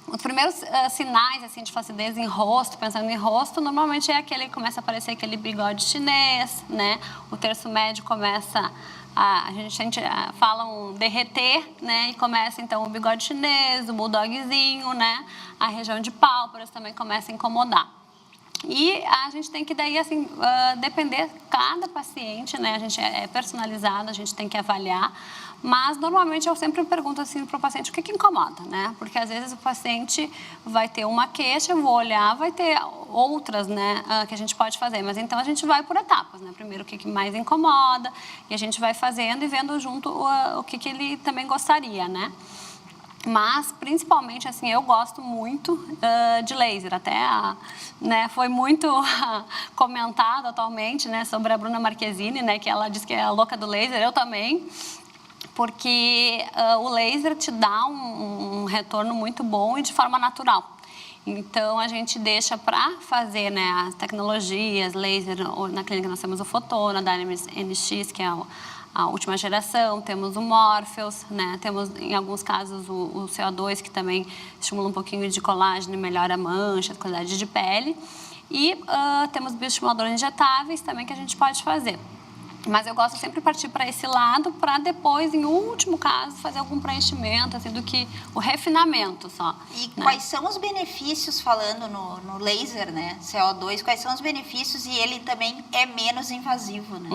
Os primeiros sinais assim, de flacidez em rosto, pensando em rosto, normalmente é aquele que começa a aparecer aquele bigode chinês, né? O terço médio começa a gente fala um derreter, né? E começa então o bigode chinês, o bulldogzinho, né? A região de pálpebras também começa a incomodar. E a gente tem que daí, assim, depender cada paciente, né? A gente é personalizado, a gente tem que avaliar. Mas, normalmente, eu sempre pergunto assim para o paciente o que incomoda, né? Porque, às vezes, o paciente vai ter uma queixa, eu vou olhar, vai ter outras, né, que a gente pode fazer. Mas, então, a gente vai por etapas, né? Primeiro, o que mais incomoda, e a gente vai fazendo e vendo junto o que ele também gostaria, né? Mas, principalmente, assim, eu gosto muito de laser. Até, né, foi muito comentado atualmente, né, sobre a Bruna Marquezine, né, que ela diz que é a louca do laser, eu também. Porque o laser te dá um retorno muito bom e de forma natural. Então, a gente deixa para fazer, né, as tecnologias, laser, na clínica nós temos o Foton, a Dynamis NX, que é a última geração, temos o Morpheus, né, temos em alguns casos o CO2, que também estimula um pouquinho de colágeno e melhora a mancha, a qualidade de pele. E temos bioestimuladores injetáveis também que a gente pode fazer. Mas eu gosto sempre de partir para esse lado, para depois, em último caso, fazer algum preenchimento, assim, do que o refinamento só. E né? Quais são os benefícios, falando no laser, né, CO2, quais são os benefícios e ele também é menos invasivo, né?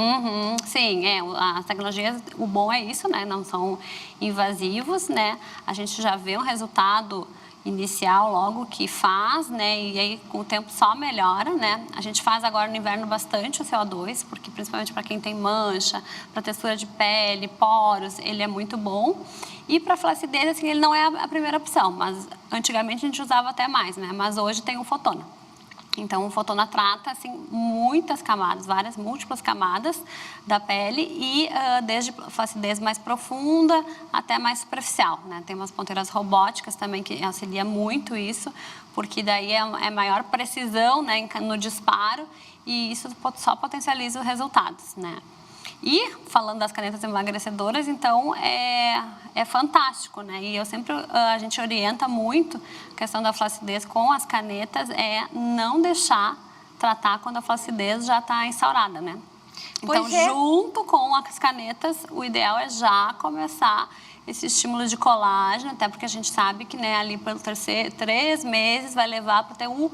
Sim, as tecnologias, o bom é isso, né, não são invasivos, né, a gente já vê um resultado inicial logo que faz, né, e aí com o tempo só melhora, né. A gente faz agora no inverno bastante o CO2, porque principalmente para quem tem mancha, para textura de pele, poros, ele é muito bom. E para flacidez, assim, ele não é a primeira opção, mas antigamente a gente usava até mais, né, mas hoje tem o Fotona. Então, o Fotona trata, assim, muitas camadas, várias, múltiplas camadas da pele e desde flacidez mais profunda até mais superficial, né? Tem umas ponteiras robóticas também que auxilia muito isso, porque daí é maior precisão, né, no disparo e isso só potencializa os resultados, né? E, falando das canetas emagrecedoras, então, é fantástico, né? E eu sempre, a gente orienta muito a questão da flacidez com as canetas, não deixar tratar quando a flacidez já está instaurada, né? Então, junto com as canetas, o ideal é já começar esse estímulo de colágeno, até porque a gente sabe que, né, ali pelo 3 meses vai levar para ter um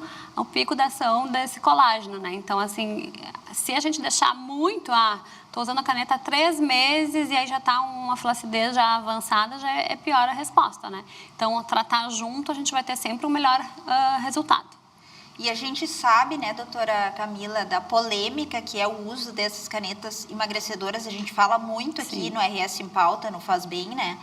pico da ação desse colágeno, né? Então, assim, se a gente deixar muito, estou usando a caneta há 3 meses e aí já está uma flacidez já avançada, já é pior a resposta, né? Então, tratar junto, a gente vai ter sempre um melhor resultado. E a gente sabe, né, doutora Camila, da polêmica que é o uso dessas canetas emagrecedoras. A gente fala muito aqui no RS em Pauta, no Faz Bem, né?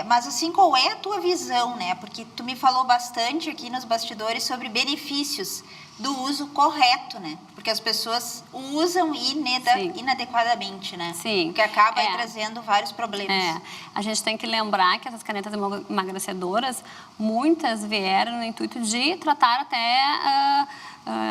Mas, assim, qual é a tua visão, né? Porque tu me falou bastante aqui nos bastidores sobre benefícios do uso correto, né? Porque as pessoas usam inadequadamente, né? Sim. O que acaba aí trazendo vários problemas. A gente tem que lembrar que essas canetas emagrecedoras, muitas vieram no intuito de tratar até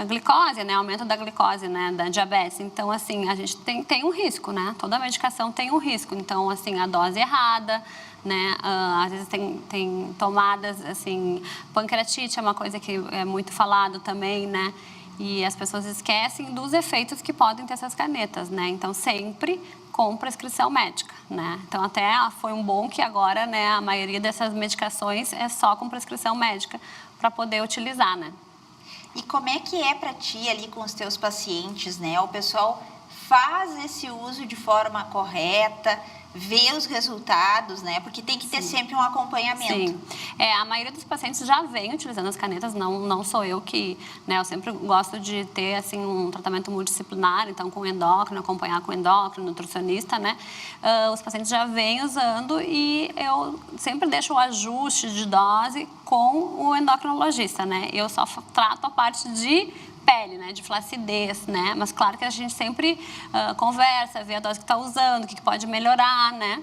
glicose, né? Aumento da glicose, né? Da diabetes. Então, assim, a gente tem um risco, né? Toda medicação tem um risco. Então, assim, a dose errada, né? Às vezes tem tomadas, assim, pancreatite é uma coisa que é muito falado também, né? E as pessoas esquecem dos efeitos que podem ter essas canetas, né? Então, sempre com prescrição médica, né? Então, até foi um bom que agora, né, a maioria dessas medicações é só com prescrição médica para poder utilizar, né? E como é que é para ti ali com os teus pacientes, né? O pessoal faz esse uso de forma correta, vê os resultados, né? Porque tem que ter sempre um acompanhamento. Sim. A maioria dos pacientes já vem utilizando as canetas, não sou eu que, né? Eu sempre gosto de ter, assim, um tratamento multidisciplinar, então com endócrino, acompanhar com endócrino, nutricionista, né? Os pacientes já vêm usando e eu sempre deixo o ajuste de dose com o endocrinologista, né? Eu só trato a parte de pele, né, de flacidez, né, mas claro que a gente sempre conversa, vê a dose que está usando, o que pode melhorar, né,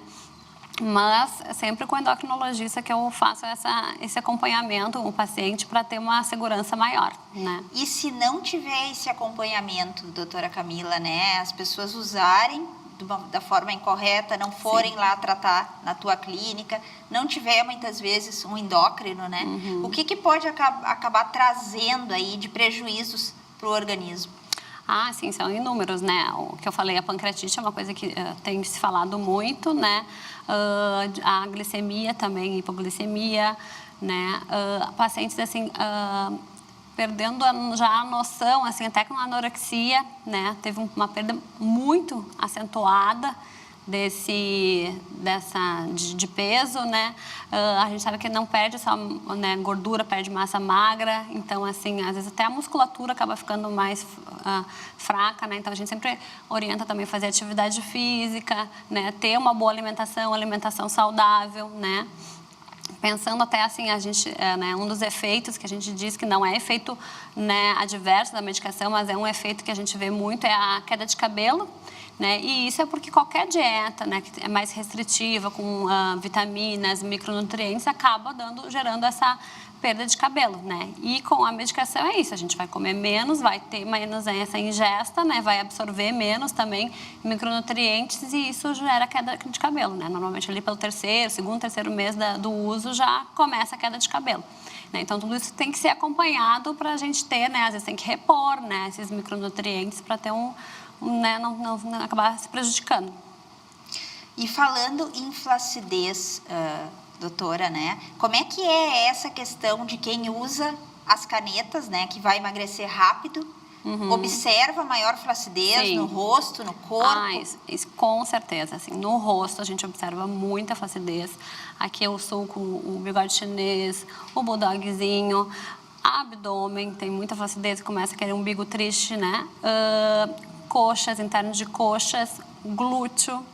mas sempre com o endocrinologista que eu faço esse acompanhamento, o paciente, para ter uma segurança maior, né. E se não tiver esse acompanhamento, doutora Camila, né, as pessoas usarem da forma incorreta, não forem lá tratar na tua clínica, não tiver muitas vezes um endócrino, né? O que pode acabar trazendo aí de prejuízos para o organismo? Sim, são inúmeros, né? O que eu falei, a pancreatite é uma coisa que tem se falado muito, né? A glicemia também, hipoglicemia, né? Pacientes, assim, perdendo já a noção, assim, até com a anorexia, né? Teve uma perda muito acentuada de peso, né? A gente sabe que não perde só, né, gordura, perde massa magra. Então, assim, às vezes até a musculatura acaba ficando mais fraca, né? Então, a gente sempre orienta também a fazer atividade física, né? Ter uma boa alimentação saudável, né? Pensando até assim, a gente, né, um dos efeitos que a gente diz que não é efeito, né, adverso da medicação, mas é um efeito que a gente vê muito, é a queda de cabelo, né? E isso é porque qualquer dieta, né, que é mais restritiva, com vitaminas, micronutrientes, acaba gerando essa perda de cabelo, né? E com a medicação é isso, a gente vai comer menos, vai ter menos essa ingesta, né? Vai absorver menos também micronutrientes e isso gera queda de cabelo, né? Normalmente ali pelo segundo, terceiro mês do uso já começa a queda de cabelo. Né? Então tudo isso tem que ser acompanhado para a gente ter, né? Às vezes tem que repor, né? Esses micronutrientes para ter né? Não acabar se prejudicando. E falando em flacidez, doutora, né? Como é que é essa questão de quem usa as canetas, né? Que vai emagrecer rápido, observa maior flacidez Sim. no rosto, no corpo? Isso com certeza. Assim, no rosto a gente observa muita flacidez. Aqui eu sou com o bigode chinês, o bulldogzinho, abdômen, tem muita flacidez, começa a querer um umbigo triste, né? Coxas, internos de coxas, glúteo.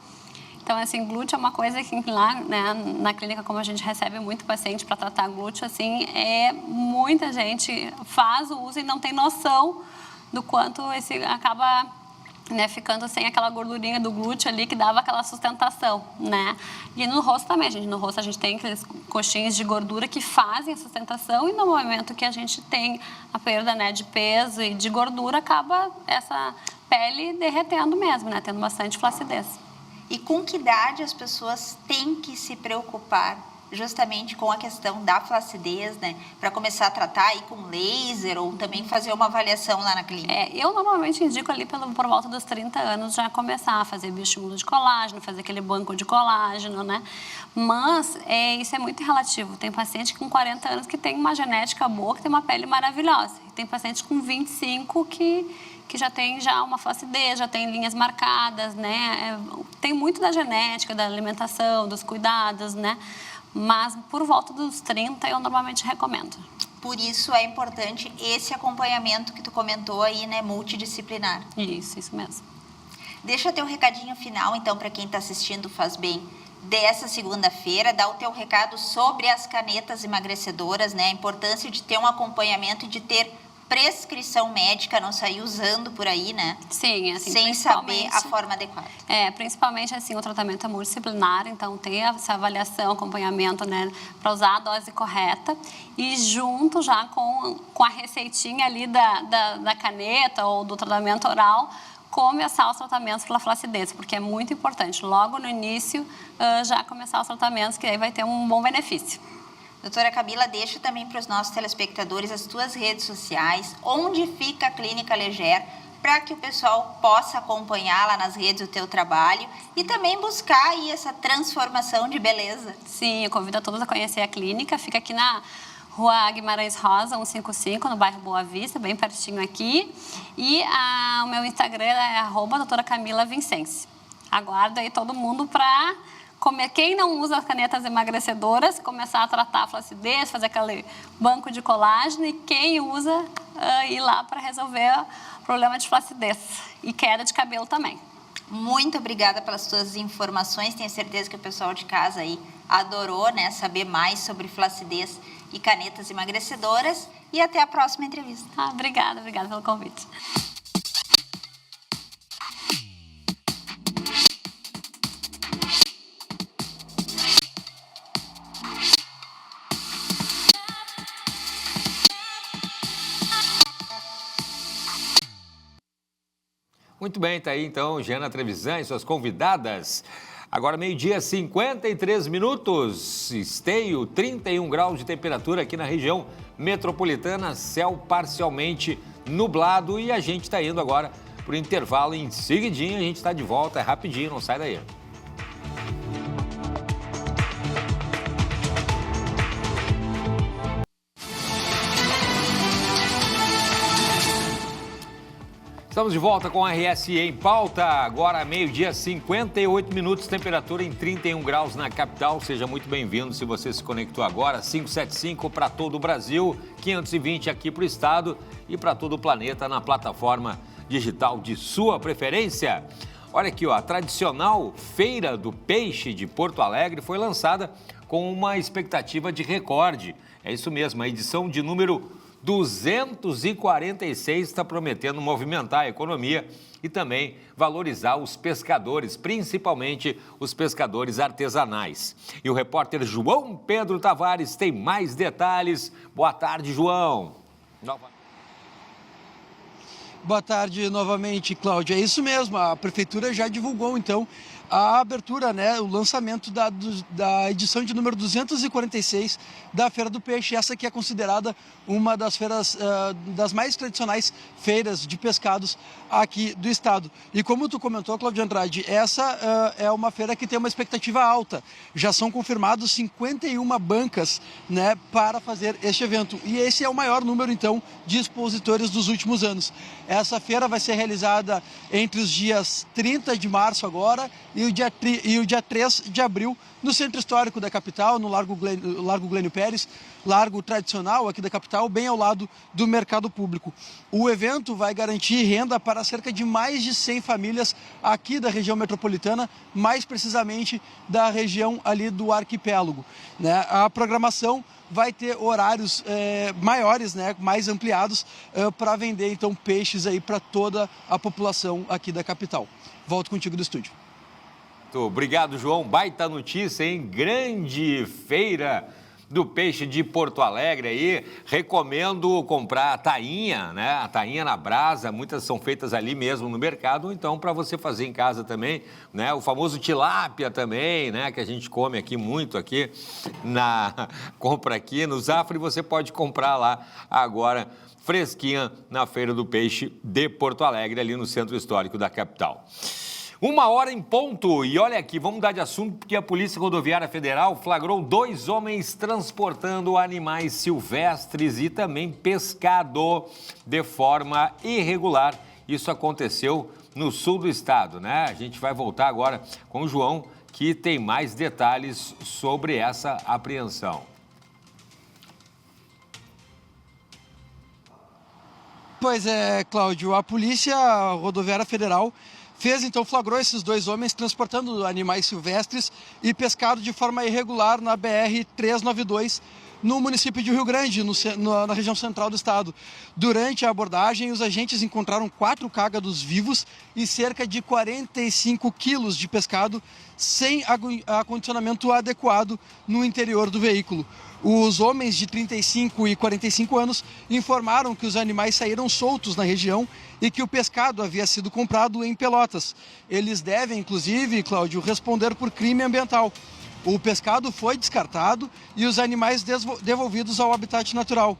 Então, assim, glúteo é uma coisa que lá, né, na clínica, como a gente recebe muito paciente para tratar glúteo, assim, muita gente faz o uso e não tem noção do quanto esse acaba, né, ficando sem aquela gordurinha do glúteo ali que dava aquela sustentação, né? E no rosto também, no rosto a gente tem aqueles coxinhos de gordura que fazem a sustentação e no momento que a gente tem a perda, né, de peso e de gordura, acaba essa pele derretendo mesmo, né, tendo bastante flacidez. E com que idade as pessoas têm que se preocupar justamente com a questão da flacidez, né? Para começar a tratar aí com laser ou também fazer uma avaliação lá na clínica? Eu normalmente indico ali por volta dos 30 anos já começar a fazer bioestímulo de colágeno, fazer aquele banco de colágeno, né? Mas isso é muito relativo. Tem paciente com 40 anos que tem uma genética boa, que tem uma pele maravilhosa. E tem paciente com 25 que já tem uma flacidez, já tem linhas marcadas, né? Tem muito da genética, da alimentação, dos cuidados, né? Mas por volta dos 30 eu normalmente recomendo. Por isso é importante esse acompanhamento que tu comentou aí, né? Multidisciplinar. Isso mesmo. Deixa teu recadinho final, então, para quem está assistindo Faz Bem dessa segunda-feira, dá o teu recado sobre as canetas emagrecedoras, né? A importância de ter um acompanhamento e de ter prescrição médica, não sair usando por aí, né? Sim, assim, sem saber a forma adequada. Principalmente, assim, o tratamento é multidisciplinar, então ter essa avaliação, acompanhamento, né, para usar a dose correta e junto já com a receitinha ali da caneta ou do tratamento oral, começar os tratamentos pela flacidez, porque é muito importante, logo no início, já começar os tratamentos, que aí vai ter um bom benefício. Doutora Camila, deixa também para os nossos telespectadores as tuas redes sociais, onde fica a Clínica Leger, para que o pessoal possa acompanhar lá nas redes o teu trabalho e também buscar aí essa transformação de beleza. Sim, eu convido a todos a conhecer a clínica, fica aqui na Rua Guimarães Rosa, 155, no bairro Boa Vista, bem pertinho aqui. E o meu Instagram é @doutoracamilavincense. Aguardo aí todo mundo para quem não usa canetas emagrecedoras, começar a tratar a flacidez, fazer aquele banco de colágeno, e quem usa, ir lá para resolver o problema de flacidez e queda de cabelo também. Muito obrigada pelas tuas informações, tenho certeza que o pessoal de casa aí adorou, né, saber mais sobre flacidez e canetas emagrecedoras, e até a próxima entrevista. Obrigada pelo convite. Muito bem, tá aí então Giana Trevisan e suas convidadas. Agora 12h, 53 minutos, Esteio, 31 graus de temperatura aqui na região metropolitana, céu parcialmente nublado, e a gente está indo agora para o intervalo. Em seguidinho a gente está de volta, é rapidinho, não sai daí. Estamos de volta com a RSE em pauta, agora 12h, 58 minutos, temperatura em 31 graus na capital. Seja muito bem-vindo se você se conectou agora, 575 para todo o Brasil, 520 aqui para o estado e para todo o planeta na plataforma digital de sua preferência. Olha aqui, ó, a tradicional Feira do Peixe de Porto Alegre foi lançada com uma expectativa de recorde. É isso mesmo, a edição de número 246 está prometendo movimentar a economia e também valorizar os pescadores, principalmente os pescadores artesanais. E o repórter João Pedro Tavares tem mais detalhes. Boa tarde, João. Boa tarde novamente, Cláudia. É isso mesmo, a Prefeitura já divulgou, então, a abertura, né, o lançamento da edição de número 246 da Feira do Peixe, essa que é considerada uma das feiras, das mais tradicionais feiras de pescados aqui do estado. E como tu comentou, Cláudia Andrade, essa é uma feira que tem uma expectativa alta. Já são confirmados 51 bancas, né, para fazer este evento. E esse é o maior número, então, de expositores dos últimos anos. Essa feira vai ser realizada entre os dias 30 de março agora e o dia 3 de abril, no Centro Histórico da capital, no Largo Glênio Pérez, largo tradicional aqui da capital, bem ao lado do mercado público. O evento vai garantir renda para cerca de mais de 100 famílias aqui da região metropolitana, mais precisamente da região ali do arquipélago, né? A programação vai ter horários maiores, né, mais ampliados, para vender então peixes aí para toda a população aqui da capital. Volto contigo do estúdio. Obrigado, João. Baita notícia, hein? Grande feira do peixe de Porto Alegre aí. Recomendo comprar a tainha, né? A tainha na brasa, muitas são feitas ali mesmo no mercado, ou então para você fazer em casa também, né? O famoso tilápia também, né? Que a gente come aqui muito aqui compra aqui no Zafra, e você pode comprar lá agora fresquinha na Feira do Peixe de Porto Alegre, ali no Centro Histórico da capital. 1h em ponto, e olha aqui, vamos mudar de assunto, porque a Polícia Rodoviária Federal flagrou 2 homens transportando animais silvestres e também pescado de forma irregular. Isso aconteceu no sul do estado, né? A gente vai voltar agora com o João, que tem mais detalhes sobre essa apreensão. Pois é, Cláudio, a Polícia Rodoviária Federal flagrou esses 2 homens transportando animais silvestres e pescado de forma irregular na BR-392, no município de Rio Grande, na região central do estado. Durante a abordagem, os agentes encontraram 4 cágados vivos e cerca de 45 quilos de pescado sem acondicionamento adequado no interior do veículo. Os homens de 35 e 45 anos informaram que os animais saíram soltos na região e que o pescado havia sido comprado em Pelotas. Eles devem, inclusive, Cláudio, responder por crime ambiental. O pescado foi descartado e os animais devolvidos ao habitat natural,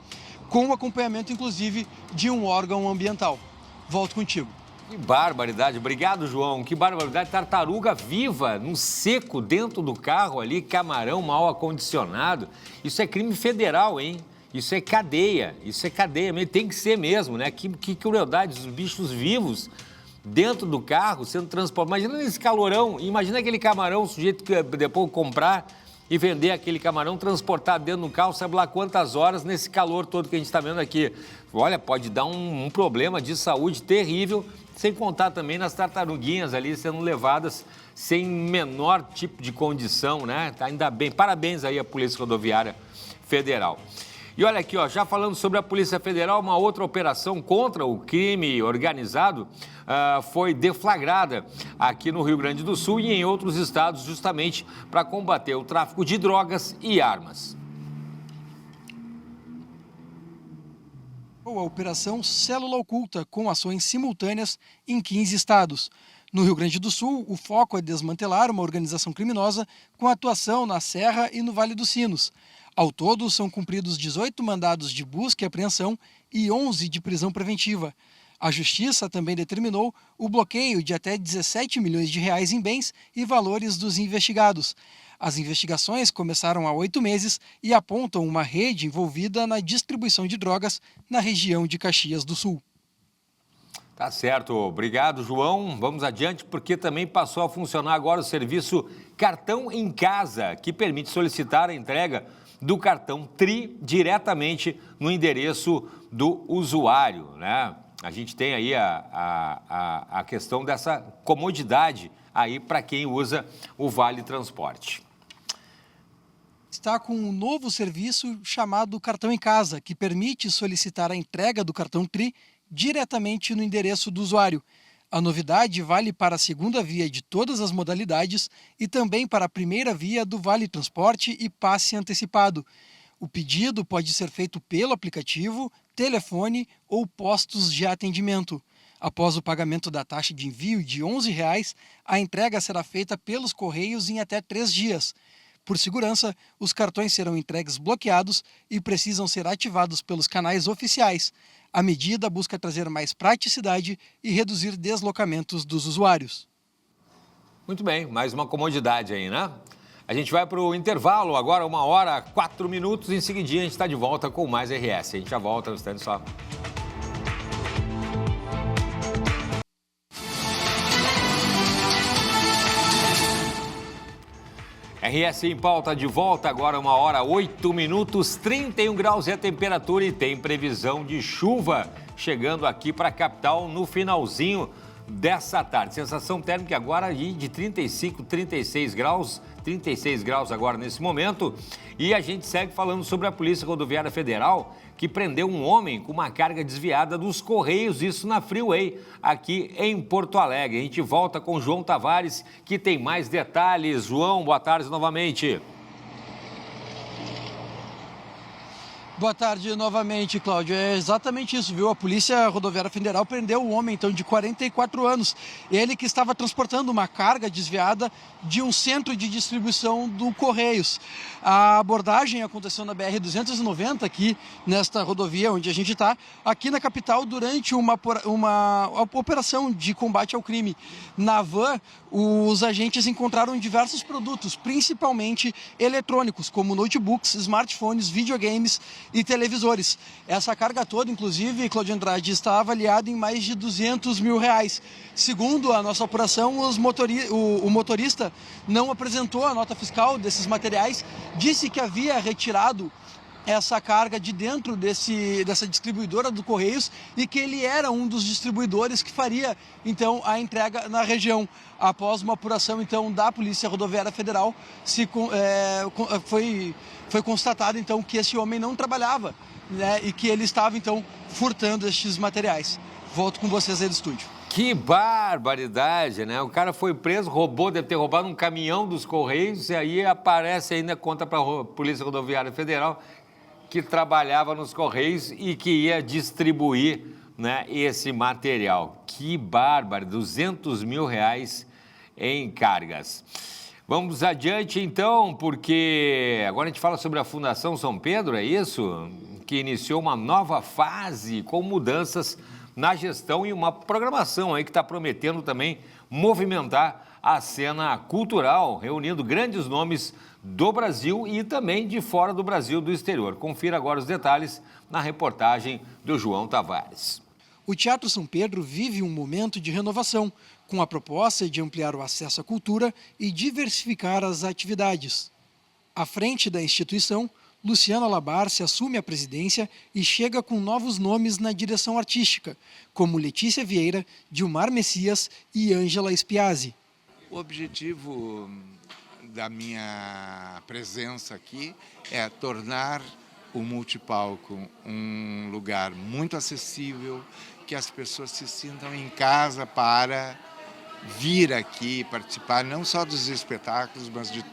com o acompanhamento, inclusive, de um órgão ambiental. Volto contigo. Que barbaridade. Obrigado, João. Que barbaridade. Tartaruga viva, no seco, dentro do carro ali, camarão mal acondicionado. Isso é crime federal, hein? Isso é cadeia. Isso é cadeia. Tem que ser mesmo, né? Que crueldade. Os bichos vivos dentro do carro sendo transportados. Imagina esse calorão. Imagina aquele camarão, o sujeito que depois comprar e vender aquele camarão transportado dentro do carro, sabe lá quantas horas nesse calor todo que a gente está vendo aqui. Olha, pode dar um problema de saúde terrível, sem contar também nas tartaruguinhas ali sendo levadas sem menor tipo de condição, né? Ainda bem. Parabéns aí à Polícia Rodoviária Federal. E olha aqui, ó, já falando sobre a Polícia Federal, uma outra operação contra o crime organizado foi deflagrada aqui no Rio Grande do Sul e em outros estados, justamente para combater o tráfico de drogas e armas. A Operação Célula Oculta, com ações simultâneas em 15 estados. No Rio Grande do Sul, o foco é desmantelar uma organização criminosa com atuação na Serra e no Vale dos Sinos. Ao todo, são cumpridos 18 mandados de busca e apreensão e 11 de prisão preventiva. A Justiça também determinou o bloqueio de até 17 milhões de reais em bens e valores dos investigados. As investigações começaram há 8 meses e apontam uma rede envolvida na distribuição de drogas na região de Caxias do Sul. Tá certo. Obrigado, João. Vamos adiante, porque também passou a funcionar agora o serviço Cartão em Casa, que permite solicitar a entrega do cartão TRI diretamente no endereço do usuário, né? A gente tem aí a questão dessa comodidade aí para quem usa o Vale Transporte. está com um novo serviço chamado Cartão em Casa, que permite solicitar a entrega do cartão TRI diretamente no endereço do usuário. A novidade vale para a segunda via de todas as modalidades e também para a primeira via do Vale Transporte e passe antecipado. O pedido pode ser feito pelo aplicativo, telefone ou postos de atendimento. Após o pagamento da taxa de envio de R$ 11,00, a entrega será feita pelos Correios em até 3 dias. Por segurança, os cartões serão entregues bloqueados e precisam ser ativados pelos canais oficiais. A medida busca trazer mais praticidade e reduzir deslocamentos dos usuários. Muito bem, mais uma comodidade aí, né? A gente vai para o intervalo agora, 1h04. Em seguidinha a gente está de volta com mais RS. A gente já volta no instante só. RS em pauta de volta, agora 1h08, 31 graus é a temperatura e tem previsão de chuva chegando aqui para a capital no finalzinho dessa tarde. Sensação térmica agora aí de 35, 36 graus agora nesse momento. E a gente segue falando sobre a Polícia Rodoviária Federal, que prendeu um homem com uma carga desviada dos Correios, isso na Freeway, aqui em Porto Alegre. A gente volta com o João Tavares, que tem mais detalhes. João, boa tarde novamente. Boa tarde novamente, Cláudio. É exatamente isso, viu? A Polícia Rodoviária Federal prendeu um homem, então, de 44 anos. Ele que estava transportando uma carga desviada de um centro de distribuição do Correios. A abordagem aconteceu na BR-290, aqui nesta rodovia onde a gente está, aqui na capital, durante uma operação de combate ao crime. Na van, os agentes encontraram diversos produtos, principalmente eletrônicos, como notebooks, smartphones, videogames e televisores. Essa carga toda, inclusive, Cláudio Andrade, está avaliada em mais de R$200 mil. Segundo a nossa apuração, o motorista não apresentou a nota fiscal desses materiais, disse que havia retirado essa carga de dentro dessa distribuidora do Correios e que ele era um dos distribuidores que faria, então, a entrega na região. Após uma apuração, então, da Polícia Rodoviária Federal, foi constatado, então, que esse homem não trabalhava, né, e que ele estava, então, furtando estes materiais. Volto com vocês aí do estúdio. Que barbaridade, né? O cara foi preso, deve ter roubado um caminhão dos Correios e aí aparece ainda conta para a Polícia Rodoviária Federal que trabalhava nos Correios e que ia distribuir, né, esse material. Que bárbaro, R$200 mil em cargas. Vamos adiante então, porque agora a gente fala sobre a Fundação São Pedro, é isso? Que iniciou uma nova fase com mudanças na gestão e uma programação aí que está prometendo também movimentar a cena cultural, reunindo grandes nomes do Brasil e também de fora do Brasil, do exterior. Confira agora os detalhes na reportagem do João Tavares. O Teatro São Pedro vive um momento de renovação, com a proposta de ampliar o acesso à cultura e diversificar as atividades. À frente da instituição, Luciana Labarce assume a presidência e chega com novos nomes na direção artística, como Letícia Vieira, Dilmar Messias e Ângela Spiazzi. O objetivo da minha presença aqui é tornar o multipalco um lugar muito acessível, que as pessoas se sintam em casa para vir aqui participar não só dos espetáculos, mas de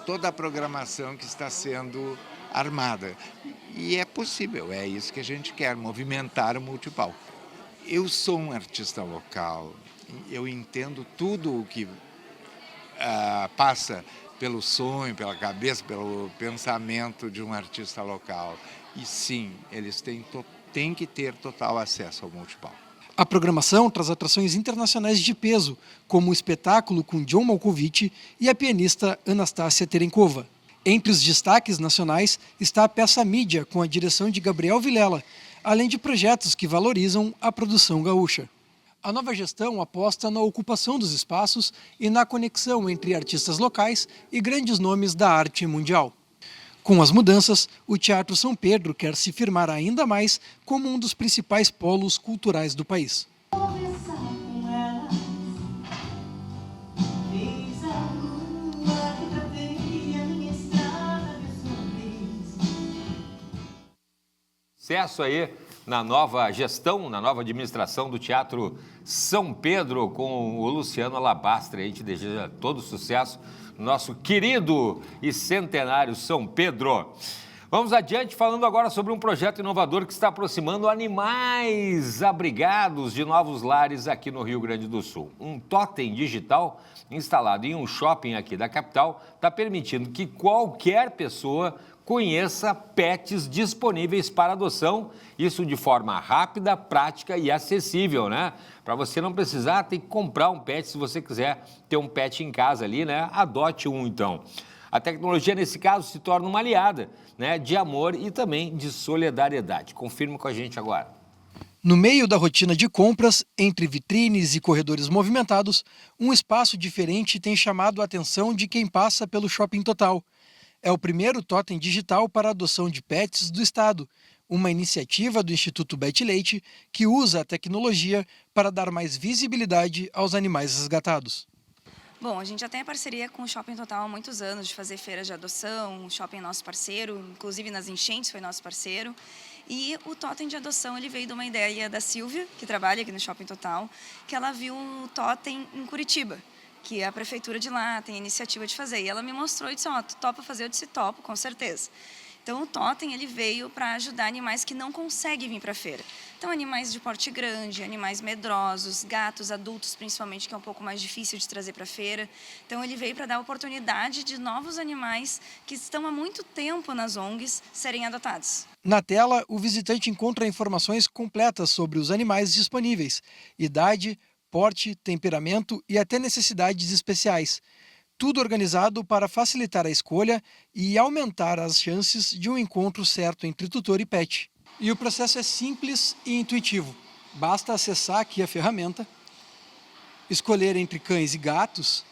toda a programação que está sendo armada. E é possível, é isso que a gente quer, movimentar o multipalco. Eu sou um artista local, eu entendo tudo o que passa pelo sonho, pela cabeça, pelo pensamento de um artista local. E sim, eles têm que ter total acesso ao multipalco. A programação traz atrações internacionais de peso, como o espetáculo com John Malkovich e a pianista Anastácia Terenkova. Entre os destaques nacionais está a peça Mídia, com a direção de Gabriel Vilela, além de projetos que valorizam a produção gaúcha. A nova gestão aposta na ocupação dos espaços e na conexão entre artistas locais e grandes nomes da arte mundial. Com as mudanças, o Teatro São Pedro quer se firmar ainda mais como um dos principais polos culturais do país. Sucesso aí na nova gestão, na nova administração do Teatro São Pedro com o Luciano Alabastre. A gente deseja todo sucesso no nosso querido e centenário São Pedro. Vamos adiante falando agora sobre um projeto inovador que está aproximando animais abrigados de novos lares aqui no Rio Grande do Sul. Um totem digital instalado em um shopping aqui da capital está permitindo que qualquer pessoa conheça pets disponíveis para adoção, isso de forma rápida, prática e acessível, né? Para você não precisar ter que comprar um pet, se você quiser ter um pet em casa ali, né? Adote um então. A tecnologia, nesse caso, se torna uma aliada, né, de amor e também de solidariedade. Confirma com a gente agora. No meio da rotina de compras, entre vitrines e corredores movimentados, um espaço diferente tem chamado a atenção de quem passa pelo Shopping Total. É o primeiro totem digital para a adoção de pets do estado, uma iniciativa do Instituto Bet Leite que usa a tecnologia para dar mais visibilidade aos animais resgatados. Bom, a gente já tem a parceria com o Shopping Total há muitos anos de fazer feiras de adoção, o Shopping é nosso parceiro, inclusive nas enchentes foi nosso parceiro. E o totem de adoção ele veio de uma ideia da Silvia, que trabalha aqui no Shopping Total, que ela viu um totem em Curitiba, que a prefeitura de lá tem a iniciativa de fazer. E ela me mostrou e disse, tu topa fazer? Eu disse, topo, com certeza. Então, o totem ele veio para ajudar animais que não conseguem vir para a feira. Então, animais de porte grande, animais medrosos, gatos adultos, principalmente, que é um pouco mais difícil de trazer para a feira. Então, ele veio para dar oportunidade de novos animais que estão há muito tempo nas ONGs serem adotados. Na tela, o visitante encontra informações completas sobre os animais disponíveis, idade, porte, temperamento e até necessidades especiais. Tudo organizado para facilitar a escolha e aumentar as chances de um encontro certo entre tutor e pet. E o processo é simples e intuitivo. Basta acessar aqui a ferramenta, escolher entre cães e gatos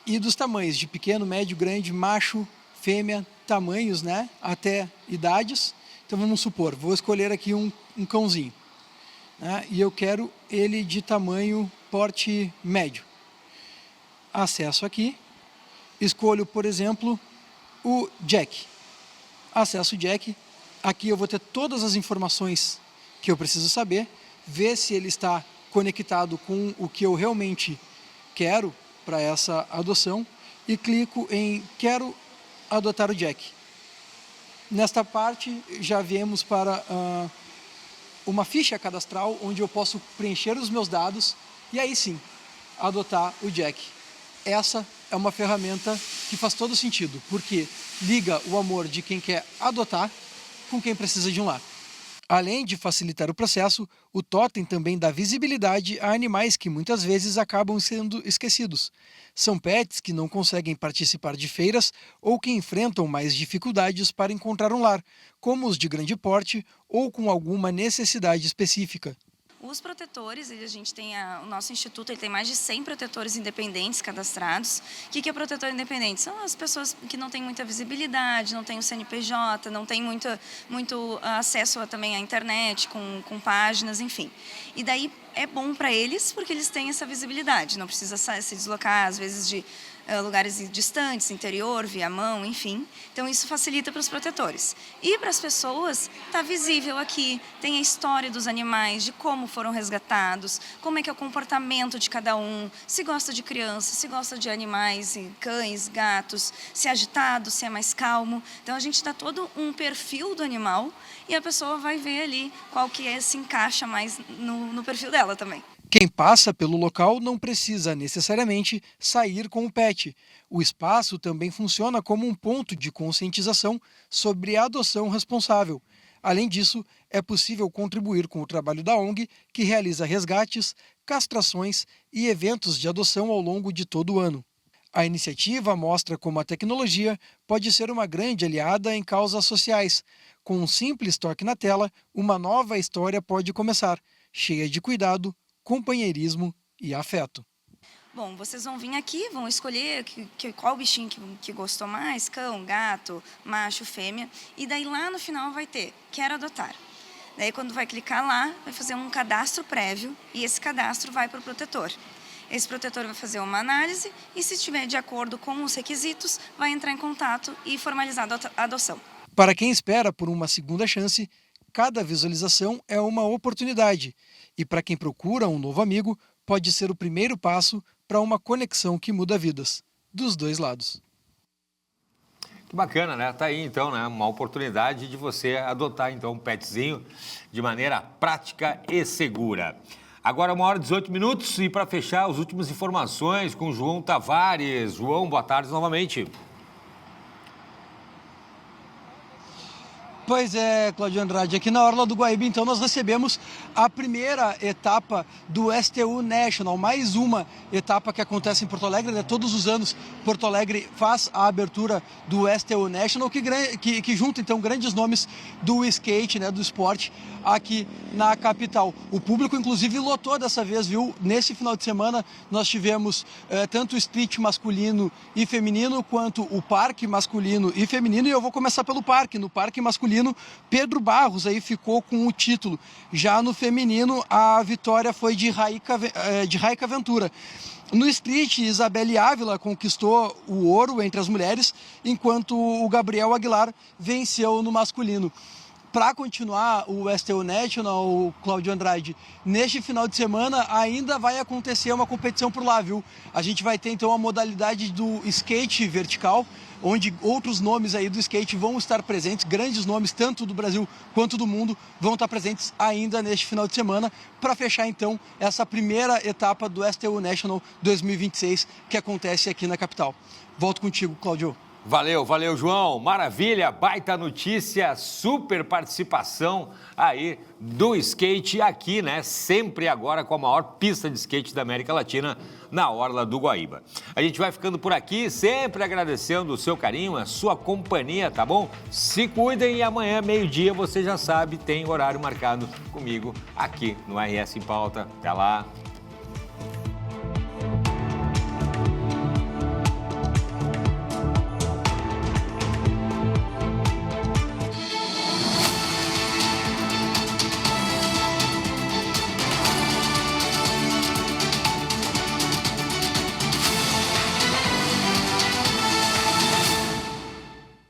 e dos tamanhos de pequeno, médio, grande, macho, fêmea, tamanhos, né, até idades. Então vamos supor, vou escolher aqui um cãozinho, né, e eu quero ele de tamanho porte médio. Acesso aqui. Escolho, por exemplo, o Jack. Acesso o Jack. Aqui eu vou ter todas as informações que eu preciso saber, ver se ele está conectado com o que eu realmente quero para essa adoção e clico em Quero adotar o Jack. Nesta parte já viemos para uma ficha cadastral onde eu posso preencher os meus dados e aí sim adotar o Jack. Essa é uma ferramenta que faz todo sentido, porque liga o amor de quem quer adotar com quem precisa de um lar. Além de facilitar o processo, o totem também dá visibilidade a animais que muitas vezes acabam sendo esquecidos. São pets que não conseguem participar de feiras ou que enfrentam mais dificuldades para encontrar um lar, como os de grande porte ou com alguma necessidade específica. Os protetores, a gente tem o nosso instituto, ele tem mais de 100 protetores independentes cadastrados. O que é protetor independente? São as pessoas que não têm muita visibilidade, não têm o CNPJ, não têm muito acesso também à internet, com páginas, enfim. E daí é bom para eles porque eles têm essa visibilidade, não precisa se deslocar, às vezes, de lugares distantes, interior, via mão, enfim. Então, isso facilita para os protetores. E para as pessoas, está visível aqui, tem a história dos animais, de como foram resgatados, como é que é o comportamento de cada um, se gosta de criança, se gosta de animais, cães, gatos, se é agitado, se é mais calmo. Então, a gente dá todo um perfil do animal e a pessoa vai ver ali qual que se encaixa mais no perfil dela também. Quem passa pelo local não precisa necessariamente sair com o pet. O espaço também funciona como um ponto de conscientização sobre a adoção responsável. Além disso, é possível contribuir com o trabalho da ONG, que realiza resgates, castrações e eventos de adoção ao longo de todo o ano. A iniciativa mostra como a tecnologia pode ser uma grande aliada em causas sociais. Com um simples toque na tela, uma nova história pode começar, cheia de cuidado, companheirismo e afeto. Bom, vocês vão vir aqui, vão escolher qual bichinho que gostou mais, cão, gato, macho, fêmea, e daí lá no final vai ter Quero adotar. Daí quando vai clicar lá, vai fazer um cadastro prévio e esse cadastro vai para o protetor. Esse protetor vai fazer uma análise e, se estiver de acordo com os requisitos, vai entrar em contato e formalizar a adoção. Para quem espera por uma segunda chance, Cada visualização é uma oportunidade. E para quem procura um novo amigo, pode ser o primeiro passo para uma conexão que muda vidas, dos dois lados. Que bacana, né? Tá aí, então, né? Uma oportunidade de você adotar, então, um petzinho de maneira prática e segura. Agora, 1h18 e para fechar, as últimas informações com o João Tavares. João, boa tarde novamente. Pois é, Cláudio Andrade, aqui na Orla do Guaíba, então, nós recebemos a primeira etapa do STU National, mais uma etapa que acontece em Porto Alegre, né? Todos os anos Porto Alegre faz a abertura do STU National, que junta, então, grandes nomes do skate, né, do esporte, aqui na capital. O público, inclusive, lotou dessa vez, viu? Nesse final de semana, nós tivemos tanto o street masculino e feminino, quanto o parque masculino e feminino, e eu vou começar pelo parque. No parque masculino, Pedro Barros aí ficou com o título. Já no feminino, a vitória foi de Raika Ventura. No street, Isabelle Ávila conquistou o ouro entre as mulheres, enquanto o Gabriel Aguilar venceu no masculino. Para continuar o STU National, Cláudio Andrade, neste final de semana ainda vai acontecer uma competição por lá, viu? A gente vai ter então a modalidade do skate vertical, onde outros nomes aí do skate vão estar presentes, grandes nomes, tanto do Brasil quanto do mundo, vão estar presentes ainda neste final de semana, para fechar então essa primeira etapa do STU National 2026, que acontece aqui na capital. Volto contigo, Cláudio. Valeu, valeu, João. Maravilha, baita notícia, super participação aí do skate aqui, né? Sempre agora com a maior pista de skate da América Latina, na Orla do Guaíba. A gente vai ficando por aqui, sempre agradecendo o seu carinho, a sua companhia, tá bom? Se cuidem e amanhã, meio-dia, você já sabe, tem horário marcado comigo aqui no RS em Pauta. Até lá.